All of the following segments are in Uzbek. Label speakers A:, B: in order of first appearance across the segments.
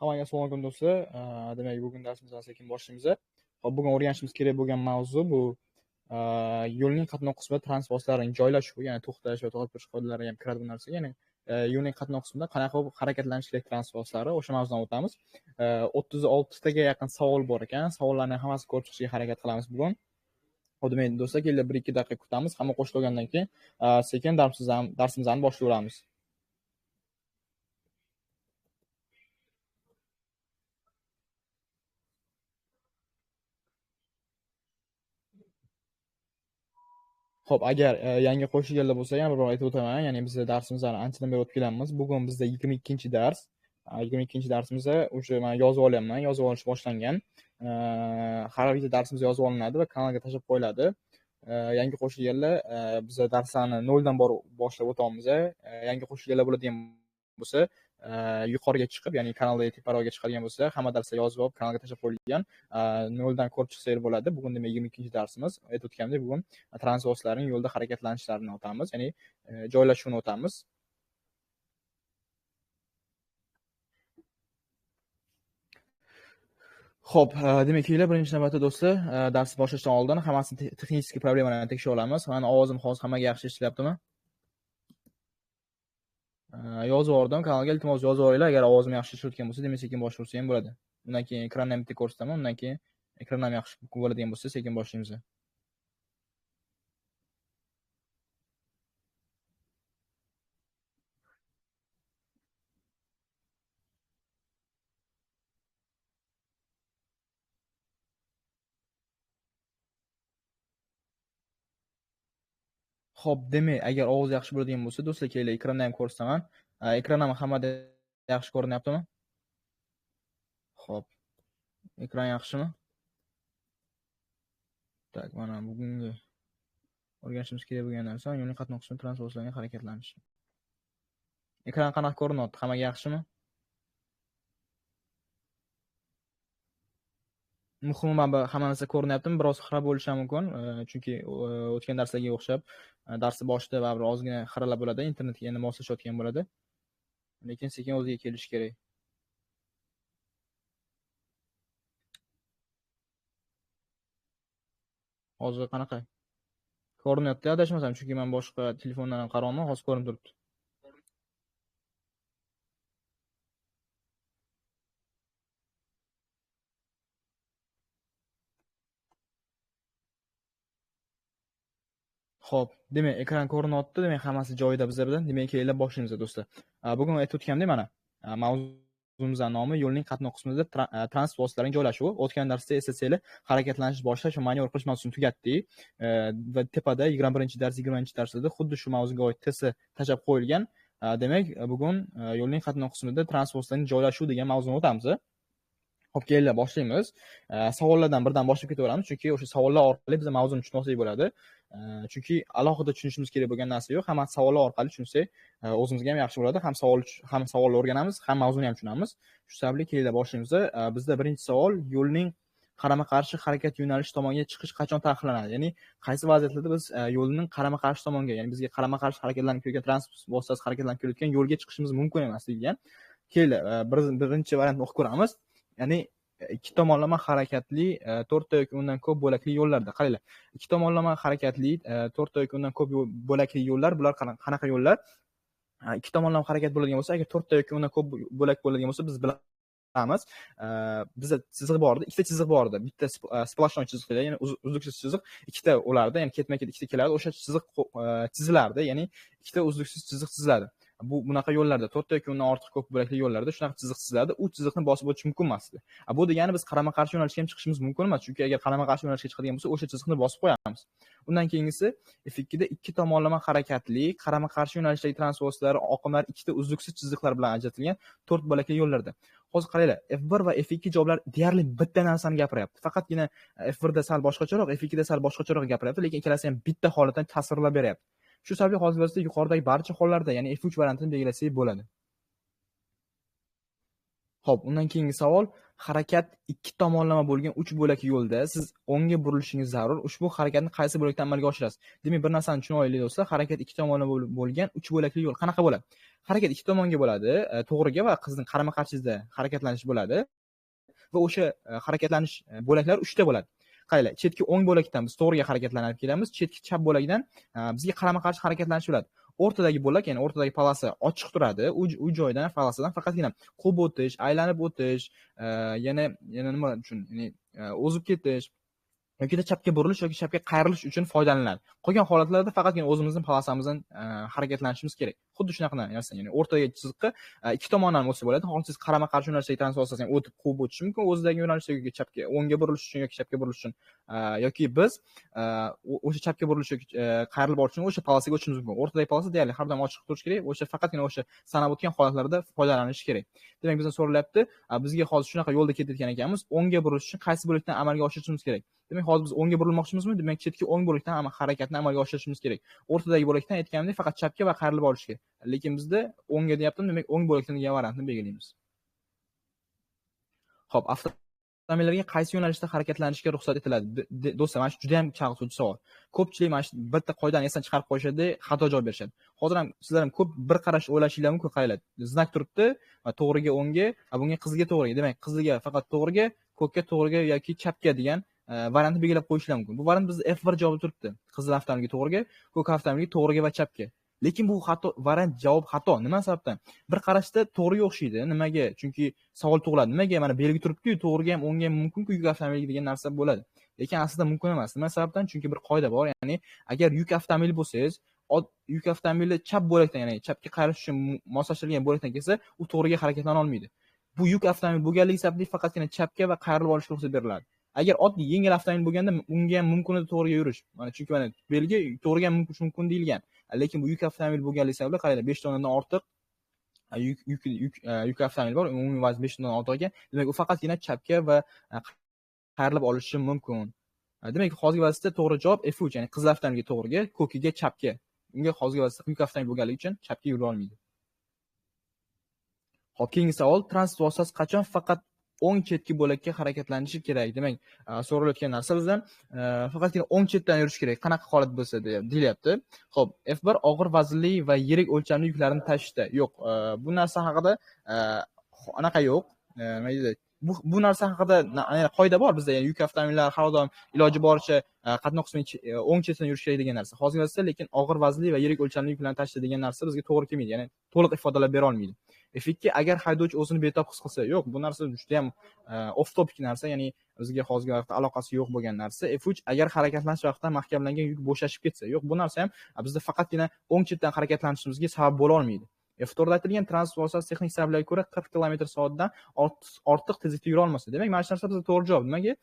A: Hammaga assalomu alaykum do'stlar. Demak, bugun darsimizni sekin boshlaymiz. Hop, bugun o'rganishimiz kerak bo'lgan mavzu bu yo'lning qatnov qismida transportlarning joylashuvi, ya'ni to'xtash va to'xtab turish qoidalari ham kiradi bu narsaga. Ya'ni yo'lning qatnov qismida qanaqa bo'lib harakatlanish kerak transportlari, o'sha mavzudan o'tamiz. 36 taga yaqin savol bor ekan. Savollarning hammasini ko'rib chiqishga harakat qilamiz bugun. Hop, demak, do'stlar, kelinglar 1-2 daqiqa kutamiz. Hamma qo'shilib olgandan keyin sekin darsimizni boshlayveramiz. Xo'p, agar yangi qo'shilganlar bo'lsa ham biror aytib o'taman. Ya'ni biz darsimizni anchadan beri o'tib kelamiz. Bugun bizda 22-dars. 22-darsimizda o'sha men yozib olyapman. Yozib olish boshlangan. Har bitta darsimiz yozib olinadi va kanalga tashlab qo'yiladi. Yangi qo'shilganlar biz darslarni noldan boshlab o'tamiz. Yangi qo'shilganlar bo'ladigan bo'lsa, yuqoriga chiqib, ya'ni kanalda teparoqga chiqadigan bo'lsa, hamma darslar yozib olib kanalga tashlab qo'yilgan. Noldan ko'rib chiqsangiz bo'ladi. Bugun demak 22-darsimiz. Aytib o'tganimdek, bugun transportlarning yo'lda harakatlanishlarini o'tamiz, ya'ni joylashuvini o'tamiz. Xo'p, demak, birinchi navbatda do'stlar, darsni boshlashdan oldin hammasini texnik problemalarni tekshirib olamiz. Meni ovozim hozir hammaga yaxshi eshitilyaptimi? Yozib yubordim. Kanalga iltimos yozib olinglar. Agar ovozim yaxshi eshitilayotgan bo'lsa, demak sekin boshlayversa ham bo'ladi. Undan keyin ekranni bitta ko'rsataman. Undan keyin ekran ham yaxshi bo'ladigan bo'lsa, sekin boshlaymiz. Xo'p, demak, agar ovoz yaxshi bo'ladigan bo'lsa, do'stlar, kelinglar ekranni ham ko'rsataman. Ekran ham hammada yaxshi ko'rinyaptimi? Xo'p. Ekran yaxshimi? Tak, mana bugungi o'rganishimiz kerak bo'lgan narsa yo'lning qatnov qismida transportlarning harakatlanishi. Ekran qanaqa ko'rinyapti? Hammaga yaxshimi? Muhimi, mana hamma narsa ko'rinyaptimi? Biroz xira bo'lishi ham mumkin, chunki o'tgan darslarga o'xshab darsni boshida baribir ozgina xiralar bo'ladi, internetga endi moslashayotgan bo'ladi. Lekin sekin o'ziga kelish kerak. Hozir qanaqa? Ko'rinyapti, adashmasam, chunki men boshqa telefondan ham qarayapman, hozir ko'rinib turibdi. Xo'p, demak, ekran ko'rinyapti, demak hammasi joyida bizlar bilan. Demak, kelinglar boshlaymiz do'stlar. Bugun aytib o'tganimdek, mana mavzumizning nomi yo'lning qatnov qismida transportlarning joylashuvi. O'tgan darsda eslasangiz, harakatlanish boshlash va manevr qilish mavzusini tugatdik. Va tepada 21-dars, 20-darslarda xuddi shu mavzuga oid test tashlab qo'yilgan. Demak, bugun yo'lning qatnov qismida transportlarning joylashuvi degan mavzuni o'tamiz. Xo'p, kelinglar boshlaymiz. Savollardan birdan boshlab ketaveramiz, chunki o'sha savollar orqali biz mavzuni tushunsak bo'ladi. Chunki alohida tushunishimiz kerak bo'lgan narsa yo'q. Hamma savollar orqali tushunsak, o'zimizga ham yaxshi bo'ladi. Ham savolni o'rganamiz, ham mavzuni ham tushunamiz. Shu sababli kelinglar boshlaymiz. Bizda birinchi savol, yo'lning qarama-qarshi harakat yo'nalishi tomonga chiqish qachon taqiqlanadi? Ya'ni qaysi vaziyatlarda biz yo'lning qarama-qarshi tomonga, ya'ni bizga qarama-qarshi harakatlanib kelayotgan transport vositasi harakatlanib kelayotgan yo'lga chiqishimiz mumkin emas degan. Kelinglar, birinchi variantni o'qib ko'ramiz. Ya'ni ikki tomonlama harakatli 4 ta yoki undan ko'p bo'lakli yo'llarda. Qaranglar. Ikki tomonlama harakatli 4 ta yoki undan ko'p bo'lakli yo'llar, bular qanaqa yo'llar? Ikki tomonlama harakat bo'ladigan bo'lsa, agar 4 ta yoki undan ko'p bo'lak bo'ladigan bo'lsa, biz bilamiz. Bizda chiziq bor edi, ikkita chiziq bor edi. Bitta splashnoy chiziq, ya'ni uzluksiz chiziq, ikkita ularda, ya'ni ketma-ket ikkita kelardi. O'sha chiziq chizilardi, ya'ni ikkita uzluksiz chiziq chiziladi. Bunaqa yo'llarda 4 ta yoki undan ortiq ko'p bo'lakli yo'llarda shunaqa chiziq chiziladi. U chiziqni bosib o'tish mumkin emas edi. Bu degani biz qarama-qarshi yo'nalishga ham chiqishimiz mumkin emas, chunki agar qarama-qarshi yo'nalishga chiqadigan bo'lsa, o'sha chiziqni bosib qo'yamiz. Undan keyingisi F2 da ikki tomonlama harakatli, qarama-qarshi yo'nalishdagi transportlar oqimlar ikkita uzluksiz chiziqlar bilan ajratilgan 4 bo'lakli yo'llarda. Hozir qaranglar, F1 va F2 javoblar deyarli bitta narsani gapiryapti. Faqatgina F1 da sal boshqacharoq, F2 da sal boshqacharoq gapiryapti, lekin ikkalasi ham bitta holatdan tasvirlab beryapti. Shu sababli hozir biz yuqoridagi barcha hollarda, ya'ni F3 variantini belgilasak bo'ladi. Xo'p, undan keyingi savol, harakat ikki tomonlama bo'lgan 3 bo'lakli yo'lda siz o'ngga burilishingiz zarur. Ushbu harakatni qaysi bo'lakdan amalga oshirasiz? Demak, bir narsani tushuna olaylik do'stlar. Harakat ikki tomonlama bo'lgan 3 bo'lakli yo'l qanaqa bo'ladi? harakat ikki tomonga bo'ladi. To'g'riga va qizning qarama-qarshida harakatlanish bo'ladi va o'sha harakatlanish bo'laklari 3 ta bo'ladi. Qaranglar, chetki o'ng bo'lakdan biz to'g'riga harakatlanib kelamiz, chetki chap bo'lakdan bizga qarama-qarshi harakatlanish bo'ladi. O'rtadagi bo'lak, ya'ni o'rtadagi polasa ochiq turadi. U joydan polasadan faqatgina quvib o'tish, aylanib o'tish, yana nima uchun, ya'ni o'zib ketish yoki chapga burilish yoki chapga qayrilish uchun foydalaniladi. Qolgan holatlarda faqatgina o'zimizning polasamizdan harakatlanishimiz kerak. Xuddi shunaqa narsa, ya'ni o'rtadagi chiziqqa ikki tomondan o'tsa bo'ladi. Xohlasangiz qarama-qarshi yo'nalishdagi transportasiyadan o'tib quvib o'tish mumkin, o'zidagi yo'nalishda yoki chapga o'ngga burilish uchun yoki chapga burilish uchun yoki biz o'sha chapga burilish yoki qayrilib borish uchun o'sha polasaga o'tishimiz mumkin. O'rtadagi polasa deyarli har doim ochiq turishi kerak. O'sha faqatgina o'sha sanab o'tgan holatlarda foydalanish kerak. Demak, bizdan so'ralyapti, bizga hozir shunaqa yo'lda ketayotgan ekanmiz, o'ngga burilish uchun qaysi bo'lakdan amalga oshirishimiz kerak? Demak, hozir biz o'ngga burilmoqchimizmi? Demak, chetki o'ng bo'lakdan harakatni amalga oshirishimiz kerak. O'rtadagi bo'lakdan aytganimdek faqat chapga va qayrilib olishga. Lekin bizda o'ngga deyaptim, demak o'ng bo'lakdan degan variantni belgilaymiz. Xo'p, avtomobillarga qaysi yo'nalishda harakatlanishga ruxsat etiladi? Do'stlar, mana shu juda ham chalg'ituvchi savol. Ko'pchilik mana shu bitta qoidani esdan chiqarib qo'yishadi, xato javob berishadi. Hozir ham sizlar ham ko'p bir qarash o'ylashinglar mumkin, qaranglar. Znak turibdi, to'g'riga o'ngga, bunga qizilga to'g'riga. Demak, qizilga faqat to'g'riga, ko'kka to'g'riga yoki chapga degan variantni belgilab qo'yishlar mumkin. Bu variant bizda F1 javobi turibdi. Qizil avtomobilga to'g'riga, ko'k avtomobilga to'g'riga va chapga. Lekin bu xato variant, javob xato. Nima sababdan? Bir qarashda to'g'riga o'xshaydi. Nimaga? Chunki savol tug'iladi. Nimaga? Mana belgi turibdi-ku, to'g'riga ham, o'ngga ham mumkin-ku yuk avtomobili degan narsa bo'ladi. Lekin aslida mumkin emas. Nima sababdan? Chunki bir qoida bor. Ya'ni agar yuk avtomobili bo'lsangiz, yuk avtomobili chap bo'lakdan, ya'ni chapga qayrish uchun moslashtirilgan bo'lakdan kelsa, u to'g'riga harakatlana olmaydi. Bu yuk avtomobil bo'lganligi sababli faqatgina chapga va qayrilib olishga ruxsat beriladi. Agar oddiy yengil avtomobil bo'lganda unga ham mumkin edi to'g'riga yurish. Mana chunki mana belgi to'g'riga ham mumkin deyilgan. Lekin bu yuk avtomobil bo'lganligi sababli qaranglar 5 tonnadan ortiq yuk avtomobil bor. Umumiy vazn 5 tonnadan ortiq ekan. Demak, u faqatgina chapga va qayrilib olishi mumkin. Demak, hozirgi vaziyatda to'g'ri javob F3, ya'ni qizil avtomobilga to'g'riga, ko'kiga chapga. Unga hozirgi vaziyatda yuk avtomobil bo'lganligi uchun chapga yura olmaydi. Xo'p, keyingi savol, transport vositasi qachon faqat o'ng chetki bo'lakka harakatlanishi kerak? Demak, so'ralayotgan narsa bizdan faqatgina o'ng chetdan yurish kerak. Qanaqa holat bo'lsa deyilyapti. Xo'p, F1 og'ir vaznli va yirik o'lchamli yuklarni tashishda. Yo'q, bu narsa haqida anaqa yo'q. Nima deydi? Bu narsa haqida qoida bor bizda, ya'ni yuk avtomobillar har doim iloji boricha qatnoq qismi o'ng chetdan yurish kerak degan narsa. Hozirgi vaqtda lekin og'ir vaznli va yirik o'lchamli yuklarni tashishda degan narsa bizga to'g'ri kelmaydi. Ya'ni to'liq ifodalab bera olmaydi. F2 agar haydovchi o'zini betob his qilsa, yo'q, bu narsa juda ham off topic narsa, ya'ni bizga hozirgi vaqtda aloqasi yo'q bo'lgan narsa. F3 agar harakatlanish vaqtida mahkamlangan yuk bo'shashib ketsa, yo'q, bu narsa ham bizda faqatgina o'ng chetdan harakatlanishimizga sabab bo'la olmaydi. F4da aytilgan transport vositasi texnik sabablarga ko'ra 40 km/soatdan ortiq tezlikda yura olmasa. Demak, mana shu narsa bizda to'g'ri javob. Nimaga?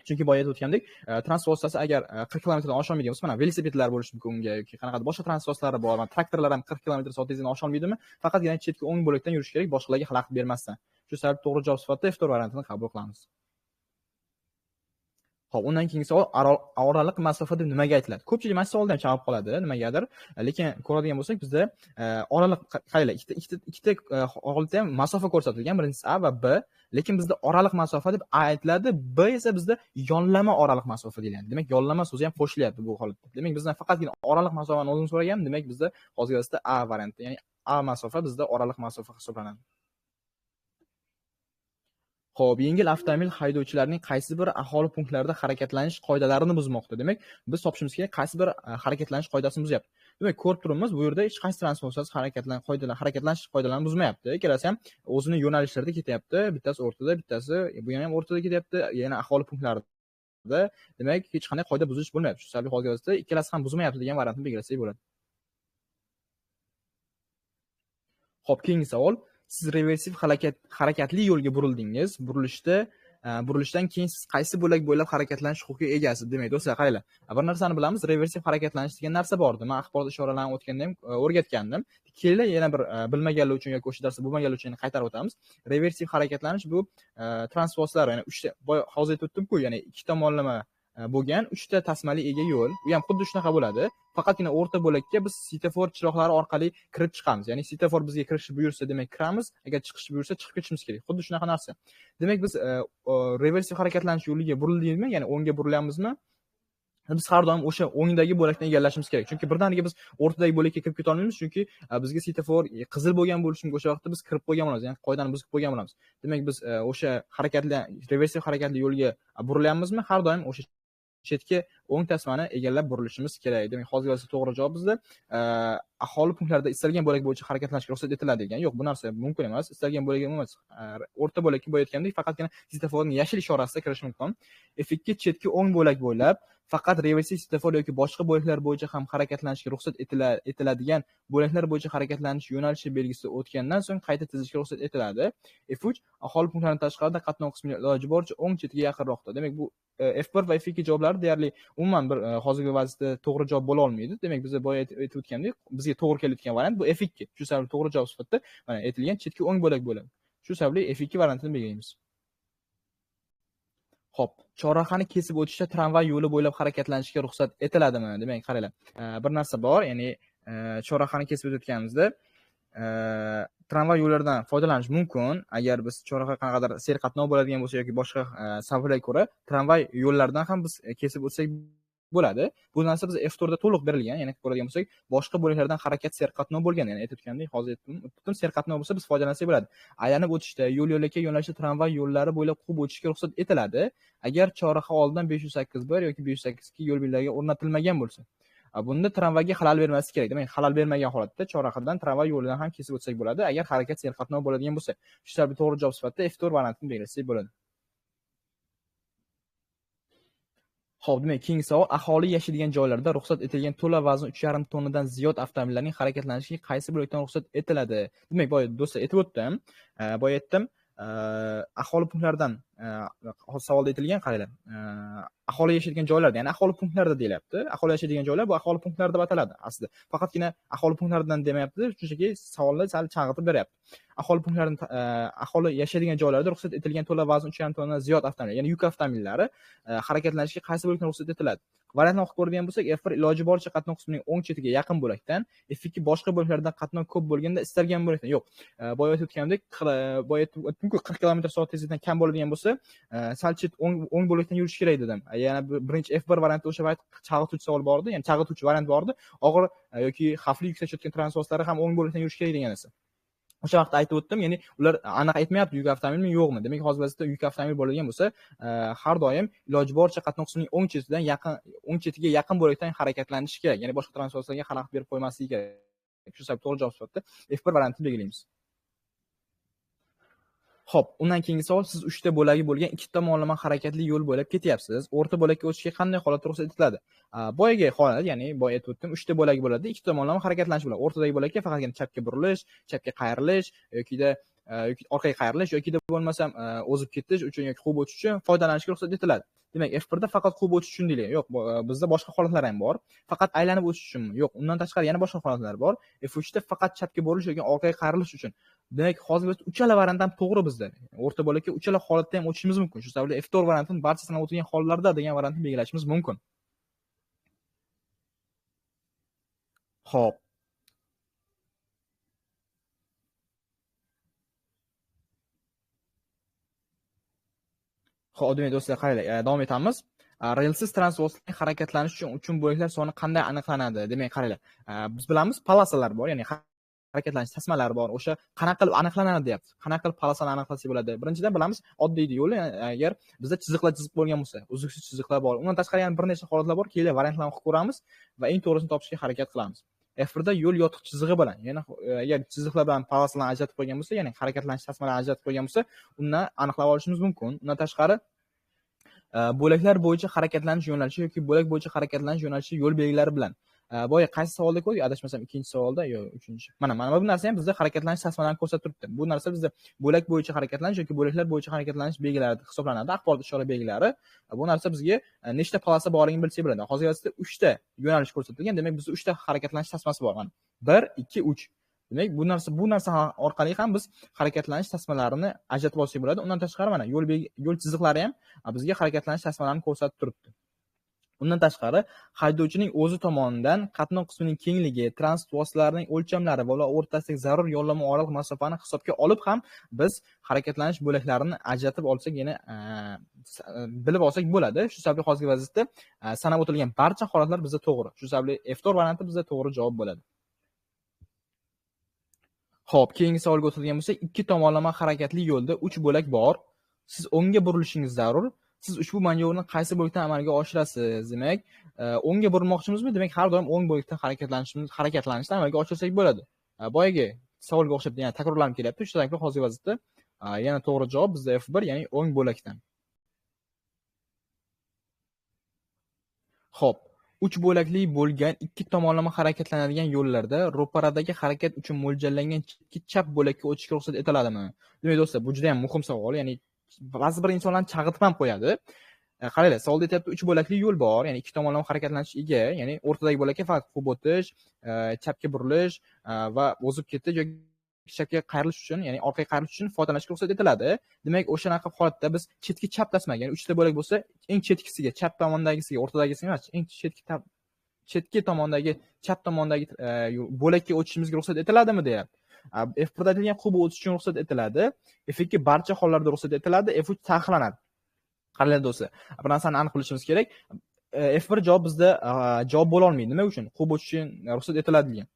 A: Chunki boya aytib o'tgandek, transport vositasi agar 40 km dan osholmaydigan bo'lsa, mana velosipedlar bo'lishi mumkin unga yoki qanaqadir boshqa transport vositalari bor, mana traktorlar ham 40 km/soat tezlikdan osholmaydimi? Faqatgina chetki o'ng bo'lakdan yurish kerak, boshqalarga xalaqit bermasdan. Shu sabab to'g'ri javob sifatida F4 variantini qabul qilamiz. Xo'p, undan keyingi savol, oraliq masofa deb nimaga aytiladi? Ko'pchilik mana shu savoldan javob qoladi nimagadir. Lekin ko'radigan bo'lsak, bizda oraliq qaranglar, ikkita holatda ham masofa ko'rsatilgan. Birinchisi A va B, lekin bizda oraliq masofa deb aytiladi. B esa bizda yonlama oraliq masofa deyiladi. Demak, yonlama so'zi ham qo'shilyapti bu holatda. Demak, bizdan faqatgina oraliq masofani o'zini so'ragan. Demak, bizda hozirgi vaqtda A varianti, ya'ni A masofa bizda oraliq masofa hisoblanadi. Xo'p, yengil avtomobil haydovchilarining qaysi bir aholi punktlarida harakatlanish qoidalarini buzmoqda. Demak, biz topishimiz kerak, qaysi bir harakatlanish qoidasini buzyapti. Demak, ko'rib turibmiz, bu yerda hech qaysi transport vositasi harakatlanish qoidalarini buzmayapti. Ikkalasi ham o'zini yo'nalishlarida ketyapti. Bittasi o'rtada, bittasi bu ham o'rtada ketyapti, yana aholi punktlarida. Demak, hech qanday qoida buzilish bo'lmayapti. Shu sababli hozirgi vaqtda ikkalasi ham buzmayapti degan variantni belgilasak bo'ladi. Xo'p, keyingi savol. Siz reversiv harakatli yo'lga burildingiz. Burilishdan keyin siz qaysi bo'lak bo'ylab harakatlanish huquqiga egasiz? Demak, do'stlar, qaranglar. Bir narsani bilamiz, reversiv harakatlanish degan narsa bor edi. Men axborot ishoralarni o'tganda ham o'rgatgandim. Kelinglar yana bir bilmaganlar uchun yoki o'sha darsda bo'lmaganlar uchun qaytarib o'tamiz. Reversiv harakatlanish bu transport vositalari, ya'ni 3 ta, hozir aytib o'tdim-ku, ya'ni 2 tomonlama bo'lgan 3 ta tasmali ega yo'l. Bu ham xuddi shunaqa bo'ladi. Faqatgina o'rta bo'lakka biz svetofor chiroqlari orqali kirib chiqamiz. Ya'ni svetofor bizga kirishni buyursa, demak kiramiz, agar chiqishni buyursa chiqib ketishimiz kerak. Xuddi shunaqa narsa. Demak, biz reversiv harakatlanish yo'liga burildingizmi, ya'ni o'ngga burilyapmizmi? biz har doim o'sha o'ngdagi bo'lakni egallashimiz kerak. Chunki birdaniga biz o'rtadagi bo'lakka kirib keta olmaymiz, chunki bizga svetofor qizil bo'lgan bo'lishi mumkin. O'sha vaqtda biz kirib qo'ygan bo'lamiz, ya'ni qoidani buzib qo'ygan bo'lamiz. Demak, biz o'sha reversiv harakatli yo'lga burilyapmizmi, har doim o'sha chetga o'ng tasmani egallab burilishimiz kerak. Demak, hozirgi to'g'ri javob bizda aholi punktlarida istalgan bo'lak bo'yicha harakatlanishga ruxsat etiladi degan. Yo'q, bu narsa mumkin emas. Istalgan bo'lak emas. O'rta bo'lakka bo'yayotgandek faqatgina svetoforning yashil ishorasida kirish mumkin. F2 chetki o'ng bo'lak bo'ylab faqat reversiv svetofor yoki boshqa bo'laklar bo'yicha ham harakatlanishga ruxsat etiladigan bo'laklar bo'yicha harakatlanish yo'nalishi belgisi o'tgandan so'ng qayta tizishga ruxsat etiladi. F3 aholi punktlaridan tashqarida qatnov qismi iloji boricha o'ng chetga yaqinroqda. Demak, bu F1 va F2 javoblari deyarli umuman bir hozirgi vaziyatda to'g'ri javob bo'la olmaydi. Demak, biz boya aytib o'tgandek, bizga to'g'ri kelayotgan variant bu F2. Shu sababli to'g'ri javob sifatida mana aytilgan chetki o'ng bo'lak bo'ladi. Shu sababli F2 variantini belgilaymiz. Xo'p, chorrahani kesib o'tishda tramvay yo'li bo'ylab harakatlanishga ruxsat etiladimi? Demak, qaranglar. Bir narsa bor, ya'ni chorrahani kesib o'tayotganimizda tramvay yo'llaridan foydalanish mumkin. Agar biz chorraha qanaqadir serqatnov bo'ladigan bo'lsa yoki boshqa sabablarga ko'ra tramvay yo'llaridan ham biz kesib o'tsak bo'ladi. Bu narsa biz F4 da to'liq berilgan, ya'ni ko'radigan bo'lsak, boshqa bo'laklardan harakat serqatnov bo'lgan, ya'ni aytib o'tgandek, hozir aytdim, serqatnov bo'lsa biz foydalansak bo'ladi. Aylanib o'tishda, yo'l-yo'lakay yo'nalishda tramvay yo'llari bo'ylab quvib o'tishga ruxsat etiladi, agar chorraha oldidan 508.1 yoki 508.2 yo'l belgilariga o'rnatilmagan bo'lsa. Bunda tramvayga xalal bermaslik kerak. Demak, xalal bermagan holatda chorrahadan tramvay yo'lidan ham kesib o'tsak bo'ladi, agar harakat serqatnov bo'ladigan bo'lsa. Shu sababli to'g'ri javob sifatida F4 variantini belgilasak bo'ladi. Xo'p, demak, keyingi savol, aholi yashaydigan joylarda ruxsat etilgan to'la vazni 3,5 tonnadan ziyod avtomobillarning harakatlanishiga qaysi bo'lakdan ruxsat etiladi? Demak, boya do'stlar aytib o'tdim. Boya aytdim, aholi punktlaridan savolda aytilgan, qaranglar. Aholi yashaydigan joylarda, ya'ni aholi punktlarida deyilyapti. Aholi yashaydigan joylar bu aholi punktlarida deb ataladi aslida. Faqatgina aholi punktlaridan demayapti, shunchaki savolni sal chag'itib beryapti. Aholi punktlarida aholi yashaydigan joylarda ruxsat etilgan to'la vazni 3,5 tonnadan ziyod avtomobil, ya'ni yuk avtomobillari harakatlanishga qaysi bo'lakdan ruxsat etiladi? Variantni o'qib ko'radigan bo'lsak, F1 iloji boricha qatnov qismining o'ng chetiga yaqin bo'lakdan, F2 boshqa bo'laklardan qatnov ko'p bo'lganda istalgan bo'lakdan. Yo'q, boya aytib o'tgandek, boya aytdim-ku 40 km/soat tezlikdan kam bo'ladigan bo'lsa, sal chet o'ng bo'lakdan yurish kerak dedim. Yana birinchi F1 variantda o'sha vaqt chag'ituvchi savol bor edi, ya'ni chag'ituvchi variant bor edi. Og'ir yoki xavfli yuk tashiyotgan transport vositalari ham o'ng bo'lakdan yurish kerak degan narsa. O'sha vaqtda aytib o'tdim, ya'ni ular aniq aytmayapti yuk avtomobilmi yo'qmi. Demak, hozir vaziyatda yuk avtomobil bo'ladigan bo'lsa, har doim iloji boricha qatnov qismining o'ng chetiga yaqin bo'lakdan harakatlanishi kerak. Ya'ni boshqa transport vositalariga xalaqit berib qo'ymasligi kerak. Shu sabab to'g'ri javob sifatida F1 variantini belgilaymiz. Xo'p, undan keyingi savol, siz 3 ta bo'lagi bo'lgan 2 tomonlama harakatli yo'l bo'ylab ketyapsiz. O'rta bo'lakka o'tishga qanday holatda ruxsat etiladi? Boyaga holat, ya'ni boya aytib o'tdim, 3 ta bo'lagi bo'ladi, 2 tomonlama harakatlanish bo'ladi. O'rtadagi bo'lakka faqatgina chapga burilish, chapga qayrilish yoki orqaga qayrilish yoki bo'lmasam o'zib ketish uchun yoki quvib o'tish uchun foydalanishga ruxsat etiladi. Demak, F1 da faqat quvib o'tish uchun deyilgan. Yo'q, bizda boshqa holatlar ham bor. Faqat aylanib o'tish uchunmi? Yo'q, undan tashqari yana boshqa holatlar bor. F3 da faqat chapga burilish yoki orqaga qayrilish uchun. Demak, hozir biz uchala variant ham to'g'ri bizda. O'rta bo'lakka uchala holatda ham o'tishimiz mumkin. Shu sababli F4 variantini barcha sanab o'tilgan hollarda degan variantni belgilashimiz mumkin. Xo'p. Xo'p, demak do'stlar, qaranglar, davom etamiz. Relsiz transportning harakatlanishi uchun bo'laklar soni qanday aniqlanadi? Demak, qaranglar. Biz bilamiz, polosalar bor, ya'ni harakatlanish tasmalari bor. O'sha qanaqa qilib aniqlanadi deyapti. Qanaqa qilib polosani aniqlasak bo'ladi? Birinchidan bilamiz, oddiy yo'l, agar bizda chiziqlar chizib bo'lgan bo'lsa, uzluksiz chiziqlar bor. Undan tashqari yana bir nechta holatlar bor. Keyin variantlarni o'qib ko'ramiz va eng to'g'risini topishga harakat qilamiz. F1 da yo'l yotiq chizig'i bilan, ya'ni agar chiziqlar bilan polosalarni ajratib qo'ygan bo'lsa, ya'ni harakatlanish tasmalarini ajratib qo'ygan bo'lsa, undan aniqlab olishimiz mumkin. Undan tashqari bo'laklar bo'yicha harakatlanish yo'nalishi yoki bo'lak bo'yicha harakatlanish yo'nalishi yo'l belgilari bilan. Boya qaysi savolda ko'rdik? Adashmasam, ikkinchi savolda yo uchinchi. Mana bu narsa ham bizda harakatlanish tasmalarini ko'rsatib turibdi. Bu narsa bizda bo'lak bo'yicha harakatlanish yoki bo'laklar bo'yicha harakatlanish belgilari hisoblanadi. Axborot ishora belgilari. Bu narsa bizga nechta polosa borligini bilsak bo'ladi. Hozirda 3 ta yo'nalish ko'rsatilgan. Demak, bizda 3 ta harakatlanish tasmasi bor. Mana 1, 2, 3. Demak, bu narsa orqali ham biz harakatlanish tasmalarini ajratib olsak bo'ladi. Undan tashqari mana yo'l chiziqlari ham bizga harakatlanish tasmalarini ko'rsatib turibdi. Undan tashqari, haydovchining o'zi tomonidan qatnov qismining kengligi, transport vositalarining o'lchamlari va ular o'rtasidagi zarur yo'llanma oraliq masofani hisobga olib ham biz harakatlanish bo'laklarini ajratib olsak, yana bilib olsak bo'ladi. Shu sababli hozirgi vaziyatda sanab o'tilgan barcha holatlar bizda to'g'ri. Shu sababli F4 varianti bizda to'g'ri javob bo'ladi. Xo'p, keyingi savolga o'tadigan bo'lsak, ikki tomonlama harakatli yo'lda 3 bo'lak bor. Siz o'ngga burilishingiz zarur. Siz ushbu manyovrni qaysi bo'lakdan amalga oshirasiz? Demak, o'ngga burilmoqchimizmi? Demak, har doim o'ng bo'lakdan harakatlanishni amalga oshirsak bo'ladi. Boyagi savolga o'xshab yana takrorlanib kelyapti. Shu sababli hozirgi vaziyatda yana to'g'ri javob bizda F1, ya'ni o'ng bo'lakdan. Xo'p, 3 bo'lakli bo'lgan ikki tomonlama harakatlanadigan yo'llarda ro'paradagi harakat uchun mo'ljallangan chekka chap bo'lakka o'tishga ruxsat etaladimi? Demak do'stlar, bu juda ham muhim savol. Ya'ni ba'zi bir insonlarni chalg'itib ham qo'yadi. Qaranglar, savolda aytyapti 3 bo'lakli yo'l bor, ya'ni ikki tomonlama harakatlanish ega, ya'ni o'rtadagi bo'lakka faqat quvib o'tish, chapga burilish va o'zib ketish yoki chapga qayrilish uchun, ya'ni orqaga qayrilish uchun foydalanishga ruxsat etiladi. Demak, o'shanaqa holatda biz chetki chap tasmaga, ya'ni 3 ta bo'lak bo'lsa, eng chetkisiga, chap tomondagisiga, o'rtadagisiga emas, eng chetki tomondagi, chap tomondagi bo'lakka o'tishimizga ruxsat etiladimi deyapti. F1 da aytilgan quvib o'tish uchun ruxsat etiladi. F2 barcha hollarda ruxsat etiladi, F3 taqiqlanadi. Qaranglar do'stlar, bir narsani aniq bilishimiz kerak. F1 javob bizda javob bo'la olmaydi. Nima uchun? Quvib o'tish uchun ruxsat etiladi degan.